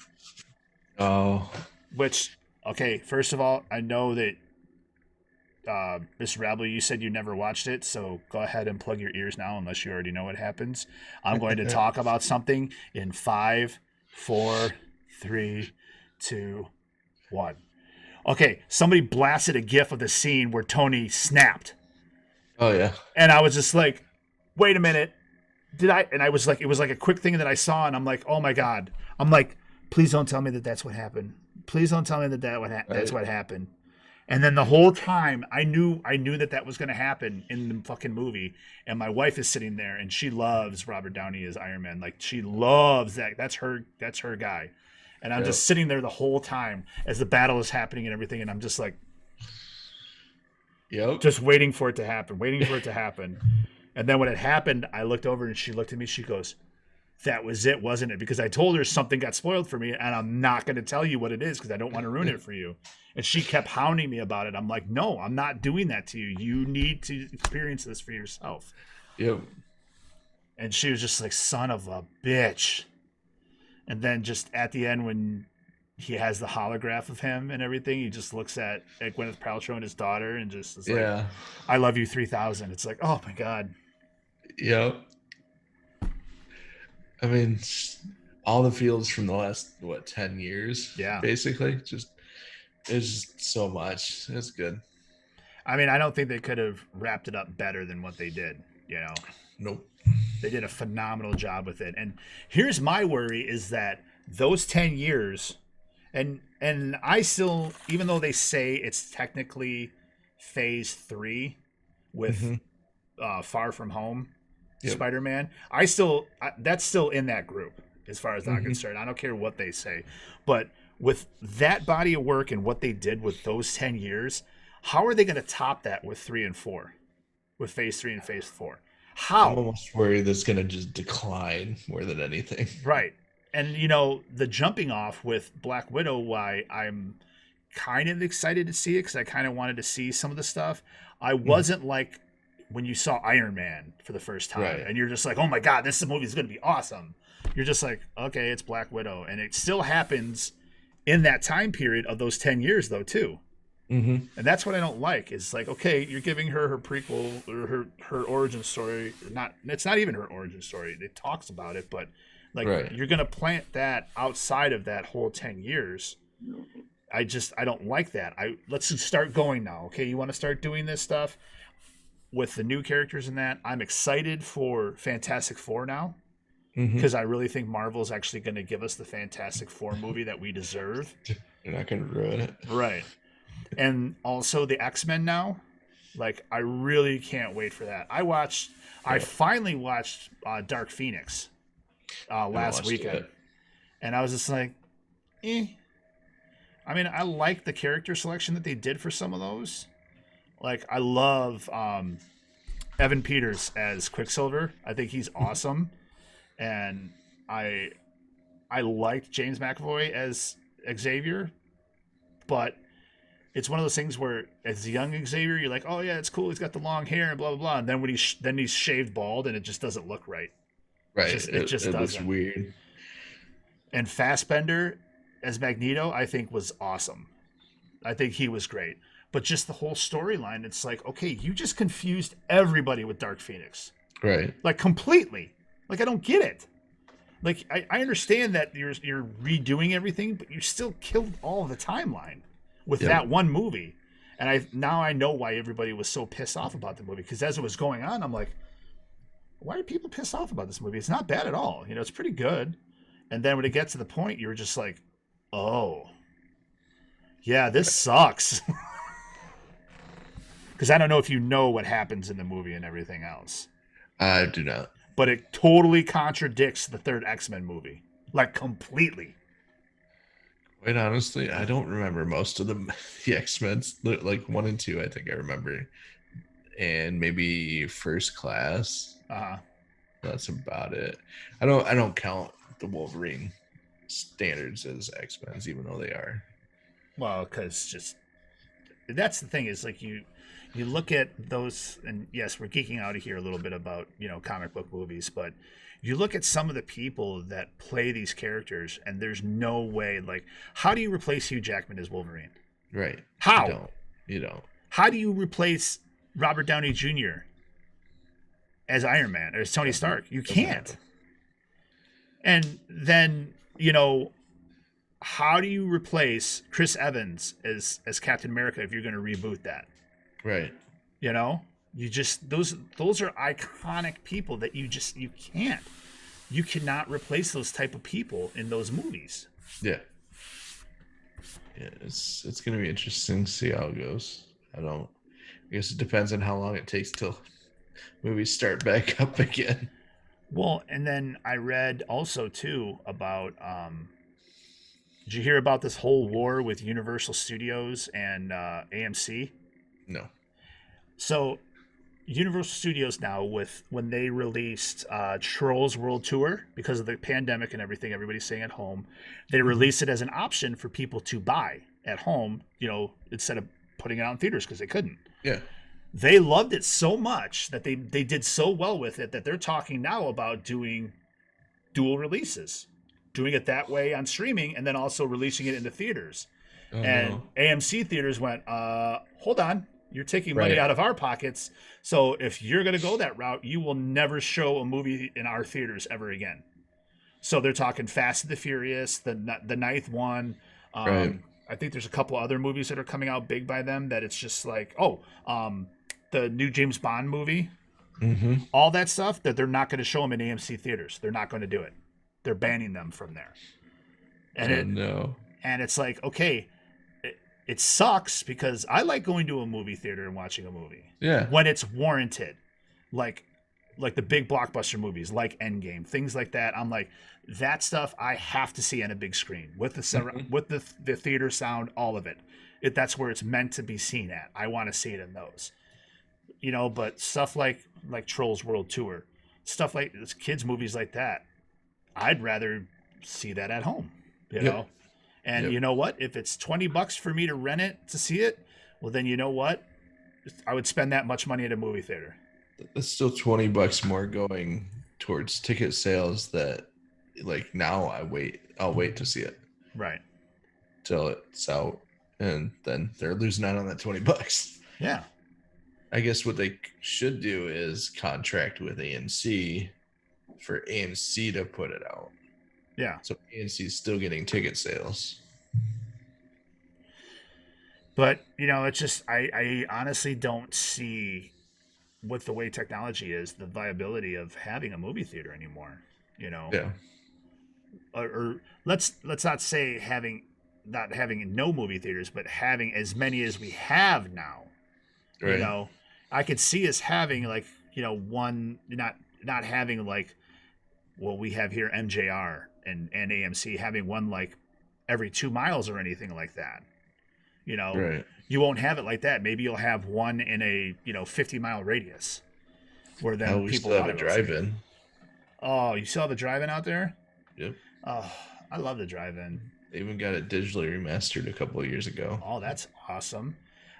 Oh, Which, okay, first of all, I know that Mr. Rabble, you said you never watched it, so go ahead and plug your ears now, unless you already know what happens. I'm going to talk about something in 5, 4, 3, 2, 1. Okay, somebody blasted a gif of the scene where Tony snapped. oh yeah. And I was just like, wait a minute. Did I? And I was like, it was like a quick thing that I saw, and I'm like, oh my God. I'm like, please don't tell me that that's what happened. Please don't tell me that that's Right. what happened. And then the whole time, I knew that was going to happen in the fucking movie. And my wife is sitting there, and she loves Robert Downey as Iron Man. Like she loves that. That's her guy. And I'm Yep. just sitting there the whole time as the battle is happening and everything, and I'm just like, Yep. just waiting for it to happen, waiting for it to happen. And then when it happened, I looked over and she looked at me. She goes, "That was it, wasn't it?" Because I told her something got spoiled for me, and I'm not going to tell you what it is because I don't want to ruin it for you. And she kept hounding me about it. I'm like, "No, I'm not doing that to you. You need to experience this for yourself." Yep. And she was just like, "Son of a bitch." And then just at the end, when he has the holograph of him and everything, he just looks at Gwyneth Paltrow and his daughter and just is like, Yeah. "I love you 3000." It's like, oh my God. Yep. I mean, all the fields from the last 10 years, Yeah. basically. Just it's just so much. It's good. I mean, I don't think they could have wrapped it up better than what they did. You know, Nope. they did a phenomenal job with it. And here's my worry is that those 10 years, and I still, even though they say it's technically phase 3 with Hmm. Far From Home, Yep. Spider-Man, that's still in that group as far as I'm concerned. I don't care what they say, but with that body of work and what they did with those 10 years, how are they going to top that with 3 and 4, with phase 3 and phase 4? I'm How? almost worried that's gonna just decline more than anything. Right. And the jumping off with Black Widow, why I'm kind of excited to see it because I kind of wanted to see some of the stuff. I wasn't like when you saw Iron Man for the first time Right. and you're just like, oh my God, this movie is going to be awesome. You're just like, okay, it's Black Widow. And it still happens in that time period of those 10 years, though, too. Mm-hmm. And that's what I don't like. Is like, okay, you're giving her prequel or her origin story. It's not even her origin story. It talks about it, but like Right. you're gonna plant that outside of that whole 10 years. I don't like that. Let's just start going now. Okay, you want to start doing this stuff with the new characters in that. I'm excited for Fantastic Four now Mm-hmm. because I really think Marvel's actually going to give us the Fantastic Four movie that we deserve. You're not gonna ruin it. Right. And also the X-Men now. Like I really can't wait for that. I finally watched Dark Phoenix last weekend. It. And I was just like, eh. I mean, I like the character selection that they did for some of those. Like I love Evan Peters as Quicksilver. I think he's awesome. And I liked James McAvoy as Xavier, but it's one of those things where as a young Xavier, you're like, oh yeah, it's cool. He's got the long hair and blah blah blah. And then when he's shaved bald, and it just doesn't look right. Right. It just it looks doesn't. weird. And Fassbender as Magneto, I think was awesome. I think he was great. But just the whole storyline, it's like, okay, you just confused everybody with Dark Phoenix, Right. like completely. Like I don't get it. Like I understand that you're redoing everything, but you still killed all of the timeline with that one movie. And I know why everybody was so pissed off about the movie, because as it was going on, I'm like, why are people pissed off about this movie? It's not bad at all. It's pretty good. And then when it gets to the point, you're just like, oh, yeah, this sucks. Because I don't know if you know what happens in the movie and everything else. I do not. But it totally contradicts the third X-Men movie. Like, completely. Quite honestly, I don't remember most of the X-Men. Like 1 and 2, I think I remember and maybe First Class. Uh-huh. That's about it. I don't count the Wolverine standards as X-Men's, even though they are. Well, because just that's the thing is like you look at those, and yes, we're geeking out of here a little bit about comic book movies, but you look at some of the people that play these characters, and there's no way. Like, how do you replace Hugh Jackman as Wolverine? Right. How? You don't. How do you replace Robert Downey Jr. as Iron Man or as Tony Stark? You can't. And then, how do you replace Chris Evans as Captain America if you're going to reboot that? Right. You just those are iconic people that you can't. You cannot replace those type of people in those movies. Yeah. Yeah, it's going to be interesting to see how it goes. I guess it depends on how long it takes till movies start back up again. Well, and then I read also too about did you hear about this whole war with Universal Studios and AMC? No. So Universal Studios now, when they released Trolls World Tour, because of the pandemic and everything, everybody's staying at home, they released it as an option for people to buy at home, instead of putting it out in theaters because they couldn't. Yeah. They loved it so much that they did so well with it that they're talking now about doing dual releases, doing it that way on streaming and then also releasing it into theaters. Oh, and no. AMC theaters went, hold on, you're taking money out of our pockets. So if you're going to go that route, you will never show a movie in our theaters ever again. So they're talking Fast and the Furious, the ninth one. Right. I think there's a couple other movies that are coming out big by them that it's just like, the new James Bond movie, all that stuff, that they're not going to show them in AMC theaters. They're not going to do it. They're banning them from there. And no. And it's like, okay, it sucks because I like going to a movie theater and watching a movie. Yeah. When it's warranted. Like the big blockbuster movies, like Endgame, things like that. I'm like, that stuff I have to see on a big screen with the theater sound, all of it. That's where it's meant to be seen at. I want to see it in those. But stuff like Trolls World Tour, stuff like kids movies like that, I'd rather see that at home. And you know what? If it's $20 for me to rent it to see it, well then you know what? I would spend that much money at a movie theater. That's still $20 more going towards ticket sales that, like, now I'll wait to see it. Right. Till it's out, and then they're losing out on that $20. Yeah. I guess what they should do is contract with AMC for AMC to put it out. Yeah. So AMC is still getting ticket sales. But, it's just, I honestly don't see, with the way technology is, the viability of having a movie theater anymore, Yeah. Or let's not say not having no movie theaters, but having as many as we have now. Right. I could see us having one, not having we have here MJR and AMC having one like every 2 miles or anything like that. Right. You won't have it like that. Maybe you'll have one in a 50-mile radius where then we people still have a drive-in. Oh, you still have a drive-in out there? Yep. Oh, I love the drive-in. They even got it digitally remastered a couple of years ago. Oh, that's awesome.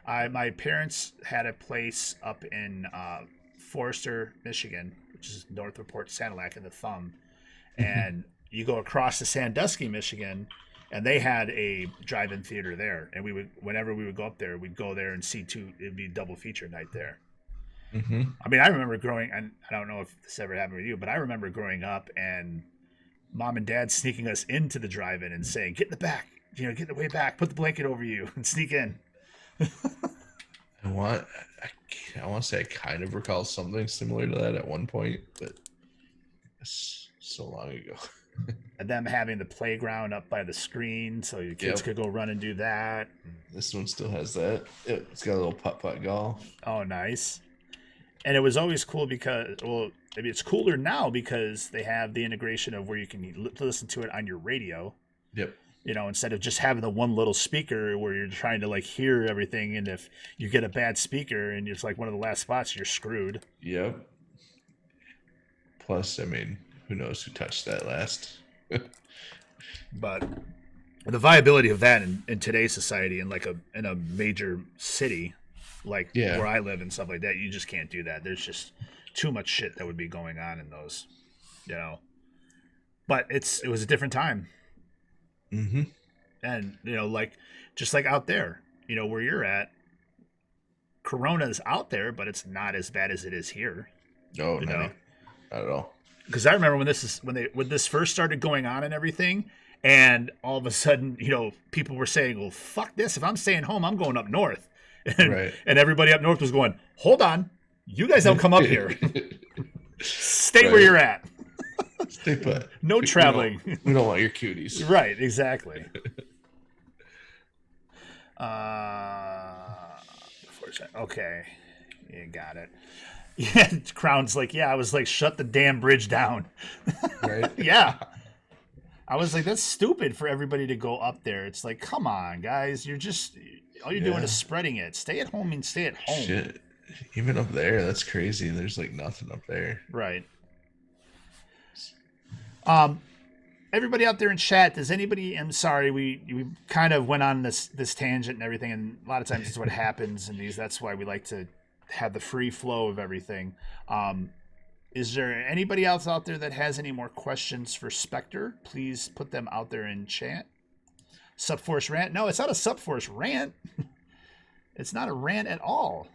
My parents had a place up in Forester, Michigan, which is north of Port Sanilac in the Thumb, and you go across to Sandusky, Michigan, and they had a drive-in theater there. And whenever we would go up there, we'd go there and see two. It'd be a double feature night there. Mm-hmm. I mean, I remember and I don't know if this ever happened with you, but I remember growing up and mom and dad sneaking us into the drive-in and saying, "Get in the back, get in the way back, put the blanket over you, and sneak in." I want to say I kind of recall something similar to that at one point, but it's so long ago. And them having the playground up by the screen so your kids could go run and do that. This one still has that. It's got a little putt-putt golf. Oh, nice. And it was always cool because, maybe it's cooler now because they have the integration of where you can listen to it on your radio. Yep. You know, instead of just having the one little speaker where you're trying to like hear everything, and if you get a bad speaker and it's like one of the last spots, you're screwed. Yep. Plus, I mean, who knows who touched that last? But the viability of that in today's society, in a major city like Yeah. where I live and stuff like that, you just can't do that. There's just too much shit that would be going on in those, you know. But it was a different time, Mm-hmm. and you know, like just like out there, you know, where you're at, Corona's out there, but it's not as bad as it is here. Oh, You not, know, not at all. because I remember when this first started going on and everything, and all of a sudden, you know, people were saying, "Well, fuck this! If I'm staying home, I'm going up north," and Right. everybody up north was going, "Hold on, you guys don't come up here. Stay where Right. you're at. Stay put. No traveling." We don't want your cuties. Right, exactly. Okay, you got it. Yeah, Crown's like, yeah, I was like, shut the damn bridge down. Right. Yeah. I was like, that's stupid for everybody to go up there. It's like, come on, guys. All you're doing Yeah. is spreading it. Stay at home and stay at home. Shit. Even up there, that's crazy. There's like nothing up there. Right. Everybody out there in chat, does anybody, I'm sorry, we kind of went on this tangent and everything, and a lot of times it's what happens in these. That's why we like to have the free flow of everything. Is there anybody else out there that has any more questions for Spectre? Please put them out there in chat. SUPforce rant? No, it's not a SUPforce rant. It's not a rant at all.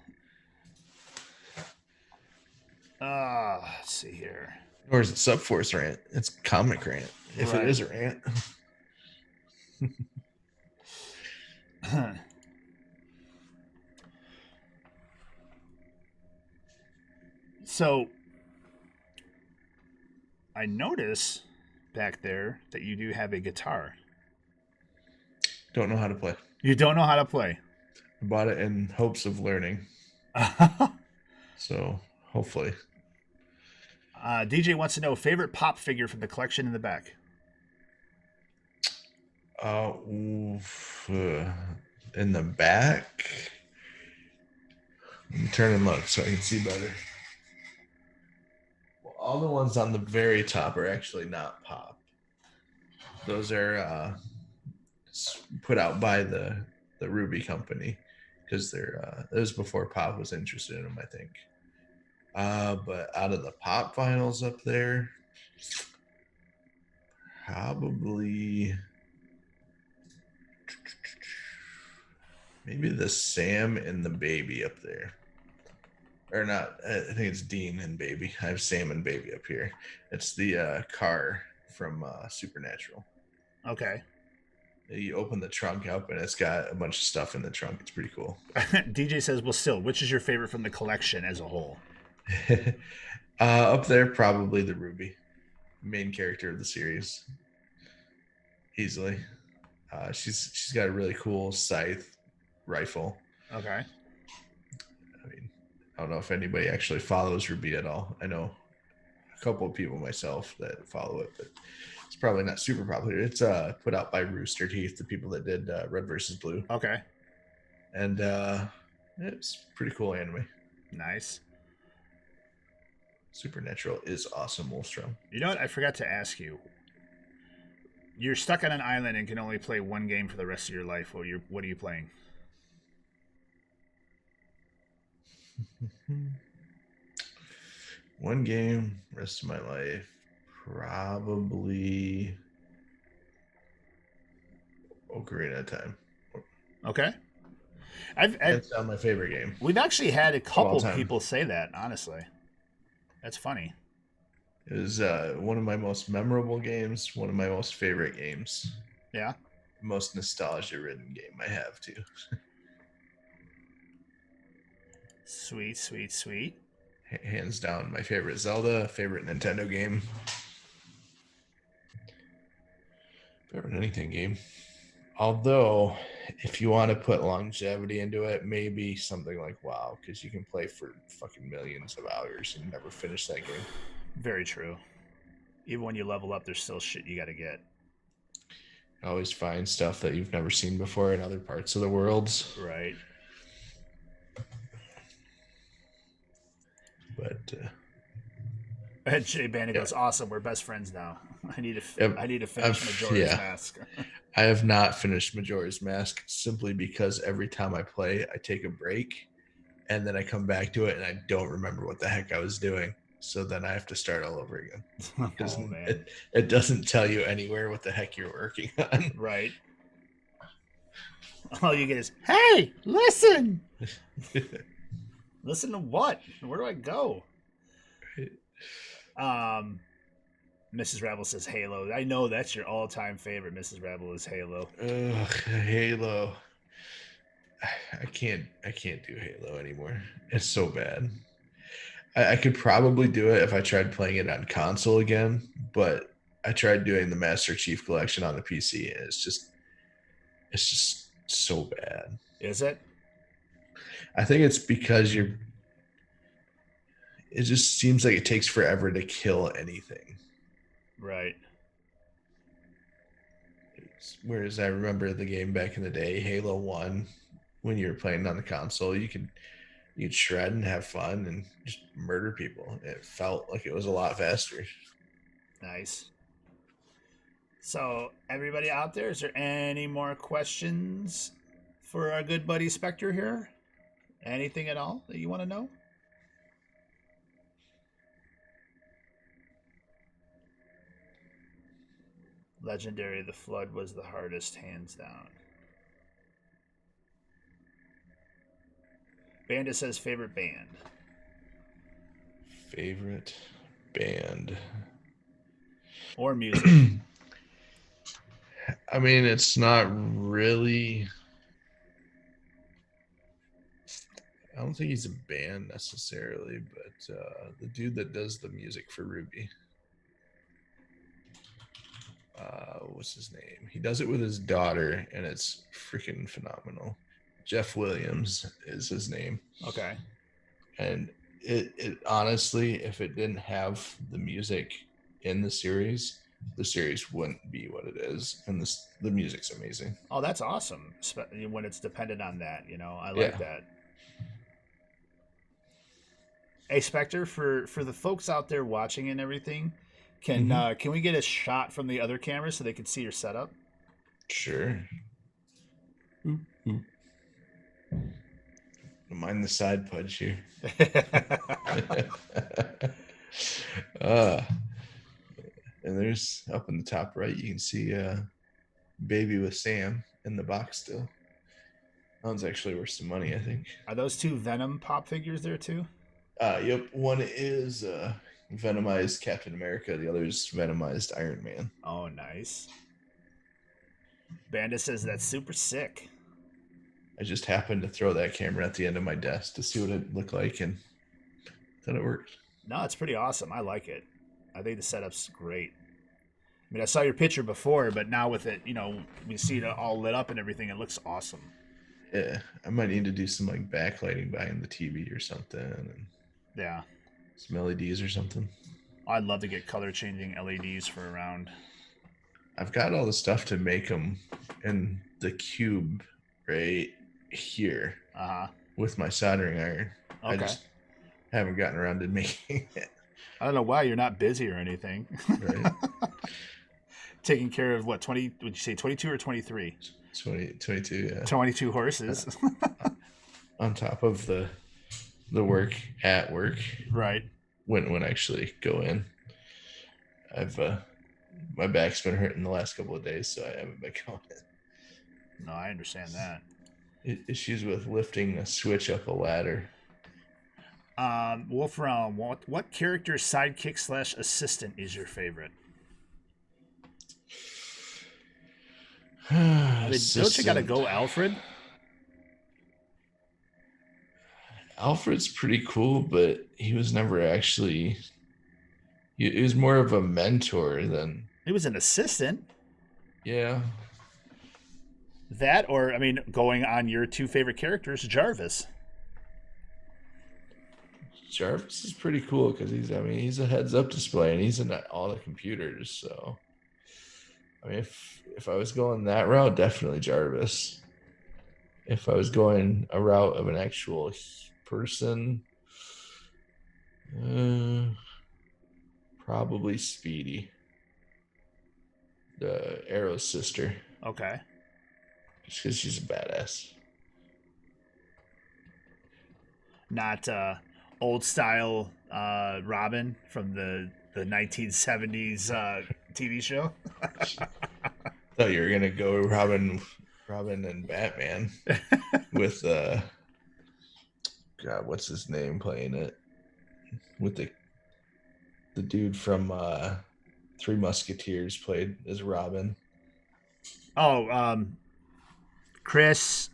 Let's see here. Or is it SUPforce rant? It's comic rant. If Right. it is a rant. So I notice back there that you do have a guitar. Don't know how to play. You don't know how to play. I bought it in hopes of learning. So hopefully. DJ wants to know favorite pop figure from the collection in the back. In the back. Let me turn and look so I can see better. Well, all the ones on the very top are actually not pop. Those are put out by the Ruby company because it was before Pop was interested in them, I think. But out of the pop vinyls up there, probably maybe the Sam and the Baby up there. Or not, I think it's Dean and Baby. I have Sam and Baby up here. It's the car from Supernatural. Okay. You open the trunk up and it's got a bunch of stuff in the trunk. It's pretty cool. DJ says, well, still, which is your favorite from the collection as a whole? Up there, probably the Ruby, main character of the series. Easily. She's got a really cool scythe rifle. Okay. I mean, I don't know if anybody actually follows Ruby at all. I know a couple of people myself that follow it, but it's probably not super popular. It's put out by Rooster Teeth, the people that did Red vs. Blue. Okay. And it's pretty cool anime. Nice. Supernatural is awesome, Wolfstrom. You know what? I forgot to ask you. You're stuck on an island and can only play one game for the rest of your life. What are you playing? One game, rest of my life, probably Ocarina of Time. Okay. That's not my favorite game. We've actually had a couple people say that, honestly. That's funny. It was one of my most memorable games, one of my most favorite games. Yeah. Most nostalgia-ridden game I have, too. Sweet, sweet, sweet. Hands down, my favorite Zelda, favorite Nintendo game. Favorite anything game. Although, if you want to put longevity into it, maybe something like WoW, because you can play for fucking millions of hours and never finish that game. Very true. Even when you level up, there's still shit you got to get. always find stuff that you've never seen before in other parts of the world. Right. But And Jay Bandit yeah, goes, awesome. We're best friends now. I need to finish I've Majora's Mask. I have not finished Majora's Mask simply because every time I play, I take a break and then I come back to it and I don't remember what the heck I was doing. So then I have to start all over again. Because Oh man. it doesn't tell you anywhere what the heck you're working on. Right. All you get is, hey, listen. Listen to what? Where do I go? Mrs. Rabble says Halo. I know that's your all-time favorite. Mrs. Rabble is Halo. Ugh, Halo. I can't do Halo anymore. It's so bad. I could probably do it if I tried playing it on console again, but I tried doing the Master Chief Collection on the PC, and it's just so bad. Is it? I think it's because it just seems like it takes forever to kill anything. Right. Whereas I remember the game back in the day, Halo 1, when you were playing on the console, you'd shred and have fun and just murder people. It felt like it was a lot faster. Nice. So, everybody out there, is there any more questions for our good buddy Spectre here? Anything at all that you want to know? Legendary, the Flood was the hardest, hands down. Bandit says favorite band. Favorite band. Or music. I mean, it's not really. I don't think he's a band necessarily, but the dude that does the music for Ruby. What's his name? He does it with his daughter, and it's freaking phenomenal. Jeff Williams is his name. Okay. And it honestly, if it didn't have the music in the series wouldn't be what it is. And the music's amazing. Oh, that's awesome. When it's dependent on that, I like that. Hey, Spectre, for the folks out there watching and everything, can we get a shot from the other camera so they can see your setup? Sure. Mind the side pudge here. And there's up in the top right, you can see Baby with Sam in the box still. That one's actually worth some money, I think. Are those two Venom pop figures there too? Yep. One is Venomized Captain America. The other is Venomized Iron Man. Oh, nice. Bandit says that's super sick. I just happened to throw that camera at the end of my desk to see what it looked like, and thought it worked. No, it's pretty awesome. I like it. I think the setup's great. I mean, I saw your picture before, but now with it, we see it all lit up and everything. It looks awesome. Yeah, I might need to do some like backlighting behind the TV or something. And yeah. Some LEDs or something. I'd love to get color changing LEDs for around. I've got all the stuff to make them in the cube right here with my soldering iron. Okay. I just haven't gotten around to making it. I don't know why you're not busy or anything. Right. Taking care of what, 20, would you say 22 or 23? 22, yeah. 22 horses. On top of the work at work. Right. When I actually go in. I've my back's been hurting the last couple of days, so I haven't been going in. No, I understand that. Issues with lifting a switch up a ladder. Wolfram, what character sidekick / assistant is your favorite? Don't you gotta go Alfred? Alfred's pretty cool, but he was never actually. He was more of a mentor than. He was an assistant. Yeah. That, or, I mean, going on your two favorite characters, Jarvis. Jarvis is pretty cool because he's a heads-up display and he's in all the computers. So, I mean, If I was going that route, definitely Jarvis. If I was going a route of an actual person, probably Speedy, the Arrow's sister, Okay. just because she's a badass. Not old style Robin from the 1970s TV show. Thought you were gonna go Robin and Batman with God, what's his name playing it? With the dude from Three Musketeers played as Robin. Oh, Chris.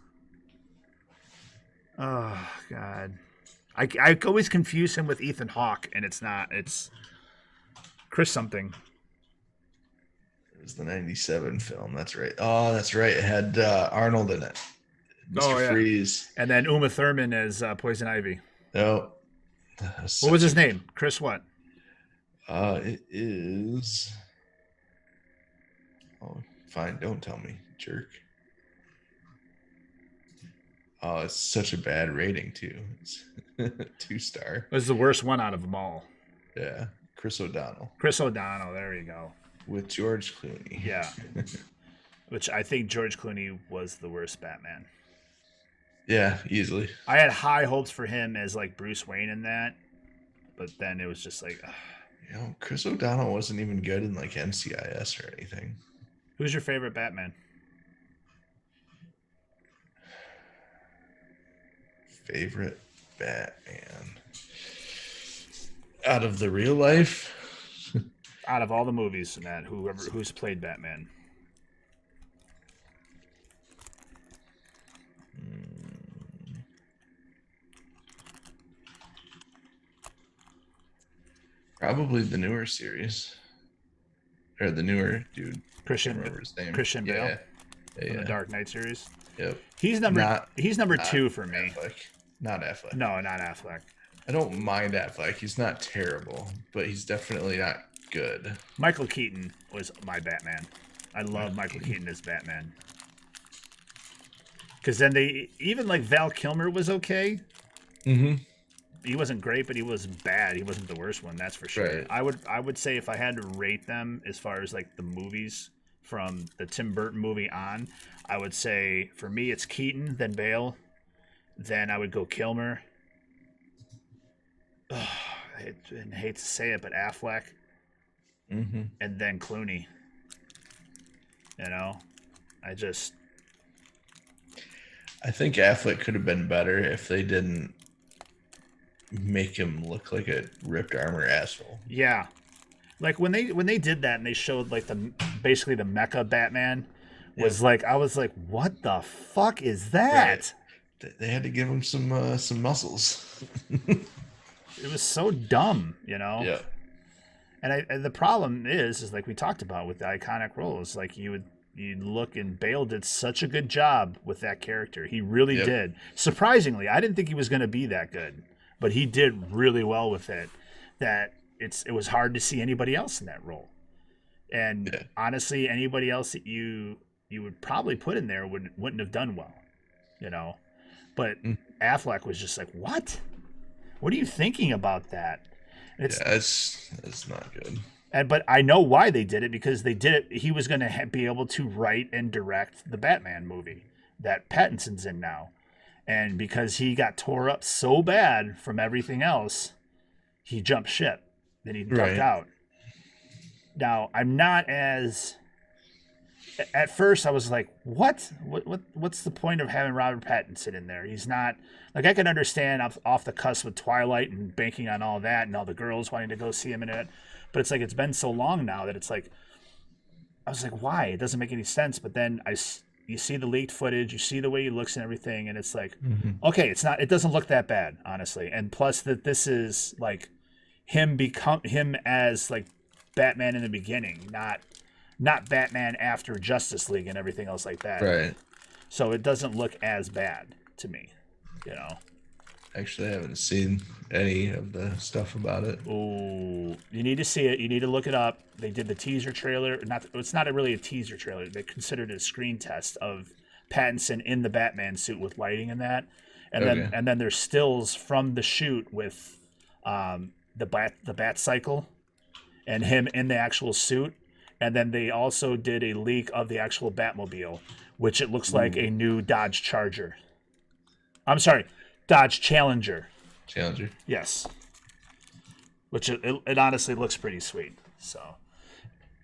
Oh God, I always confuse him with Ethan Hawke, and it's not. It's Chris something. It was the '97 film. That's right. Oh, that's right. It had Arnold in it. Mr. Oh yeah. Freeze. And then Uma Thurman as Poison Ivy. No. What was his name? Chris what? It is. Oh, fine. Don't tell me, jerk. Oh, it's such a bad rating too. It's 2-star. It was the worst one out of them all. Yeah, Chris O'Donnell Chris O'Donnell. There you go. with George Clooney. Yeah. Which I think George Clooney was the worst Batman. Yeah, easily. I had high hopes for him as like Bruce Wayne in that, but then it was just like, ugh. You know, Chris O'Donnell wasn't even good in like NCIS or anything. Who's your favorite Batman? Favorite Batman out of the real life? Out of all the movies, Matt, who's played Batman? Probably the newer series. Or the newer dude. Christian Remember his name. Christian Bale Yeah. from the Dark Knight series. Yep. He's number 2 for me. Affleck. Not Affleck. No, not Affleck. I don't mind Affleck. He's not terrible, but he's definitely not good. Michael Keaton was my Batman. I love Michael Keaton as Batman. Because then even like Val Kilmer was okay. Mm-hmm. He wasn't great, but he was bad. He wasn't the worst one, that's for sure. Right. I would say if I had to rate them as far as like the movies from the Tim Burton movie on, I would say for me it's Keaton, then Bale, then I would go Kilmer. I hate to say it, but Affleck, Mm-hmm. and then Clooney. You know, I think Affleck could have been better if they didn't make him look like a ripped armor asshole. Yeah. Like when they did that and they showed like basically the mecha Batman was like, I was like, what the fuck is that? Right. They had to give him some muscles. It was so dumb, you know? Yeah. And the problem is like we talked about with the iconic roles, like you'd look, and Bale did such a good job with that character. He really did. Surprisingly, I didn't think he was going to be that good, but he did really well with it. That it was hard to see anybody else in that role. And honestly, anybody else that you would probably put in there wouldn't have done well, you know? But Affleck was just like, what? What are you thinking about that? It's not good. But I know why they did it, because they did it. He was going to be able to write and direct the Batman movie that Pattinson's in now. And because he got tore up so bad from everything else, he jumped ship. Then he ducked out. Now, I'm not as... At first, I was like, what's the point of having Robert Pattinson in there? He's not... Like, I can understand off the cusp with Twilight and banking on all that and all the girls wanting to go see him in it. But it's like, it's been so long now that it's like... I was like, why? It doesn't make any sense. But then you see the leaked footage, you see the way he looks and everything, and it's like, okay, it doesn't look that bad, honestly. And plus that this is like him as like Batman in the beginning, not Batman after Justice League and everything else like that. Right. So it doesn't look as bad to me, you know. Actually, I haven't seen any of the stuff about it. Oh, you need to see it. You need to look it up. They did the teaser trailer. It's not really a teaser trailer. They considered it a screen test of Pattinson in the Batman suit with lighting and that, Okay. and then there's stills from the shoot with the bat cycle and him in the actual suit, and then they also did a leak of the actual Batmobile, which it looks like a new Dodge Charger. I'm sorry, Dodge Challenger. Challenger. Yes, which it honestly looks pretty sweet. So,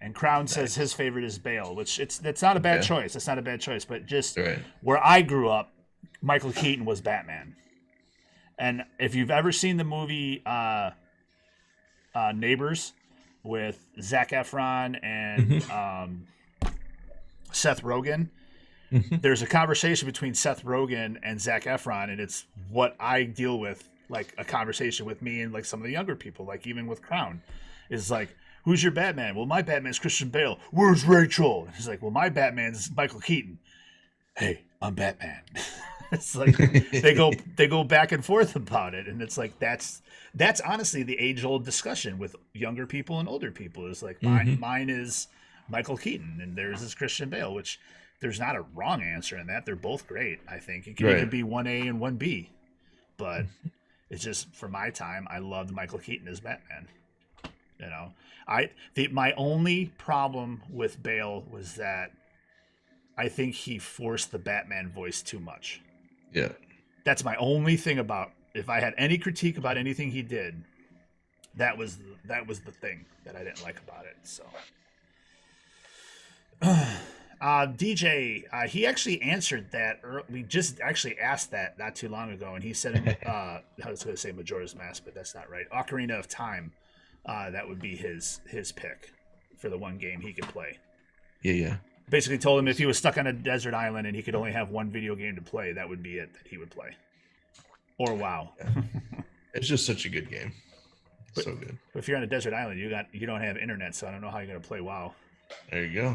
and Crown says his favorite is Bale, which that's not a bad choice. It's not a bad choice, but just Right. where I grew up, Michael Keaton was Batman. And if you've ever seen the movie Neighbors with Zac Efron and Seth Rogen, there's a conversation between Seth Rogen and Zac Efron, and it's what I deal with, like a conversation with me and like some of the younger people, like even with Crown, is like, who's your Batman? Well, my Batman's Christian Bale. Where's Rachel? And he's like, well, my Batman's Michael Keaton. Hey, I'm Batman. It's like they go back and forth about it, and it's like that's honestly the age-old discussion with younger people and older people. Is like mine is Michael Keaton and theirs is Christian Bale, which there's not a wrong answer in that. They're both great. I think it can either be 1A and 1B, but it's just for my time, I loved Michael Keaton as Batman. You know, my only problem with Bale was that I think he forced the Batman voice too much. Yeah. That's my only thing about, if I had any critique about anything he did, that was the thing that I didn't like about it. So, DJ, he actually answered that. We just actually asked that not too long ago, and he said, I was going to say Majora's Mask, but that's not right. Ocarina of Time, that would be his pick for the one game he could play. Yeah. Basically told him if he was stuck on a desert island and he could only have one video game to play, that would be it that he would play. Or WoW. It's just such a good game. But, so good. But if you're on a desert island, you don't have internet, so I don't know how you're going to play WoW. There you go.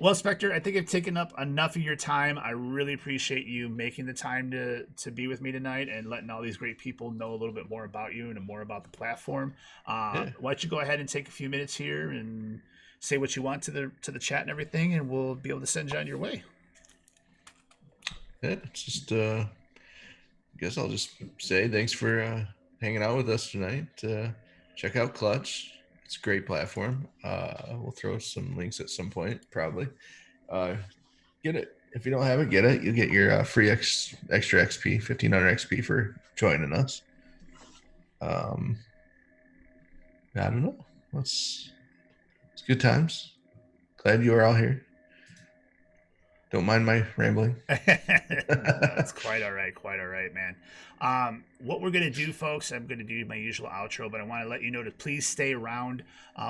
Well, Spectre, I think I've taken up enough of your time. I really appreciate you making the time to be with me tonight and letting all these great people know a little bit more about you and more about the platform. Why don't you go ahead and take a few minutes here and say what you want to the chat and everything, and we'll be able to send you on your way. Yeah, just I guess I'll just say thanks for hanging out with us tonight. Check out Clutch. It's a great platform. We'll throw some links at some point, probably. Get it. If you don't have it, get it. You get your free extra XP, 1500 XP for joining us. I don't know. It's good times. Glad you are all here. Don't mind my rambling. No, it's quite all right, man. What we're going to do, folks, I'm going to do my usual outro, but I want to let you know to please stay around.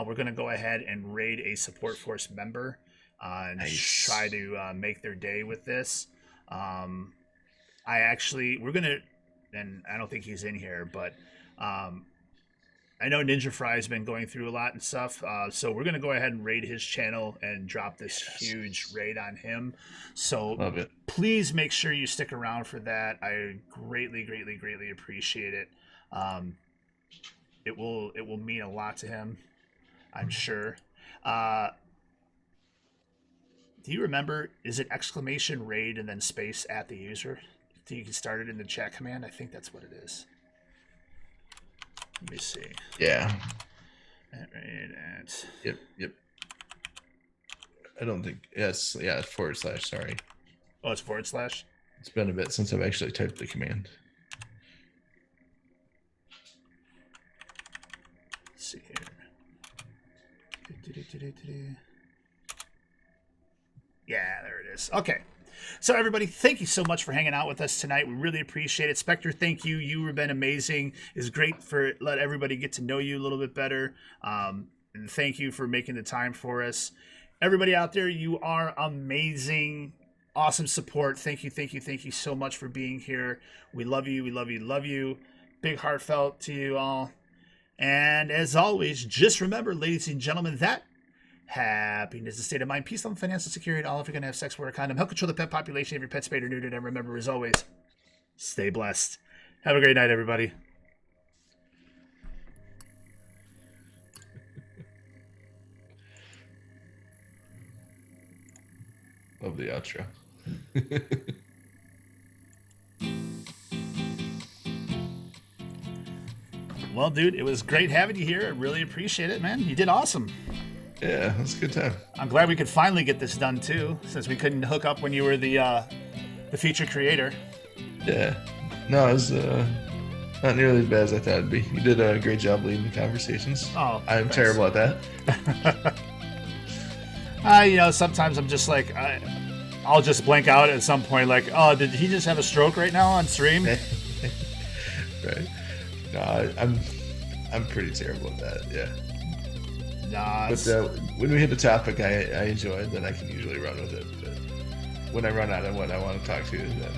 We're going to go ahead and raid a SUPforce member and try to make their day with this. We're going to, and I don't think he's in here, but I know Ninja Fry's been going through a lot and stuff, so we're going to go ahead and raid his channel and drop this huge raid on him. So please make sure you stick around for that. I greatly appreciate it. It will mean a lot to him, I'm sure. Do you remember, is it !raid and then space at the user? You can start it in the chat command. I think that's what it is. Let me see. Yeah. At. Yep. I don't think. Yes. Yeah. / Sorry. Oh, it's /. It's been a bit since I've actually typed the command. Let's see here. Yeah, there it is. Okay. So everybody, thank you so much for hanging out with us tonight. We really appreciate it. Spectre, thank you. You have been amazing. It's great for let everybody get to know you a little bit better. And thank you for making the time for us. Everybody out there, you are amazing. Awesome support. Thank you so much for being here. We love you. Big heartfelt to you all. And as always, just remember, ladies and gentlemen, that Happiness, a state of mind, peace, love, finance, and security. All if you're going to have sex, wear a condom. Help control the pet population. If your pet's spayed or neutered. And remember, as always, stay blessed. Have a great night, everybody. Love the outro. Well, dude, it was great having you here. I really appreciate it, man. You did awesome. Yeah, that's a good time. I'm glad we could finally get this done too, since we couldn't hook up when you were the feature creator. Yeah. No, it was not nearly as bad as I thought it'd be. You did a great job leading the conversations. Oh, I'm thanks. terrible at that. Sometimes I'm just like, I'll just blank out at some point, like, oh, did he just have a stroke right now on stream? Right. No, I'm pretty terrible at that. Yeah. Nah. But when we hit the topic I enjoy, then I can usually run with it. But when I run out of what I want to talk to, then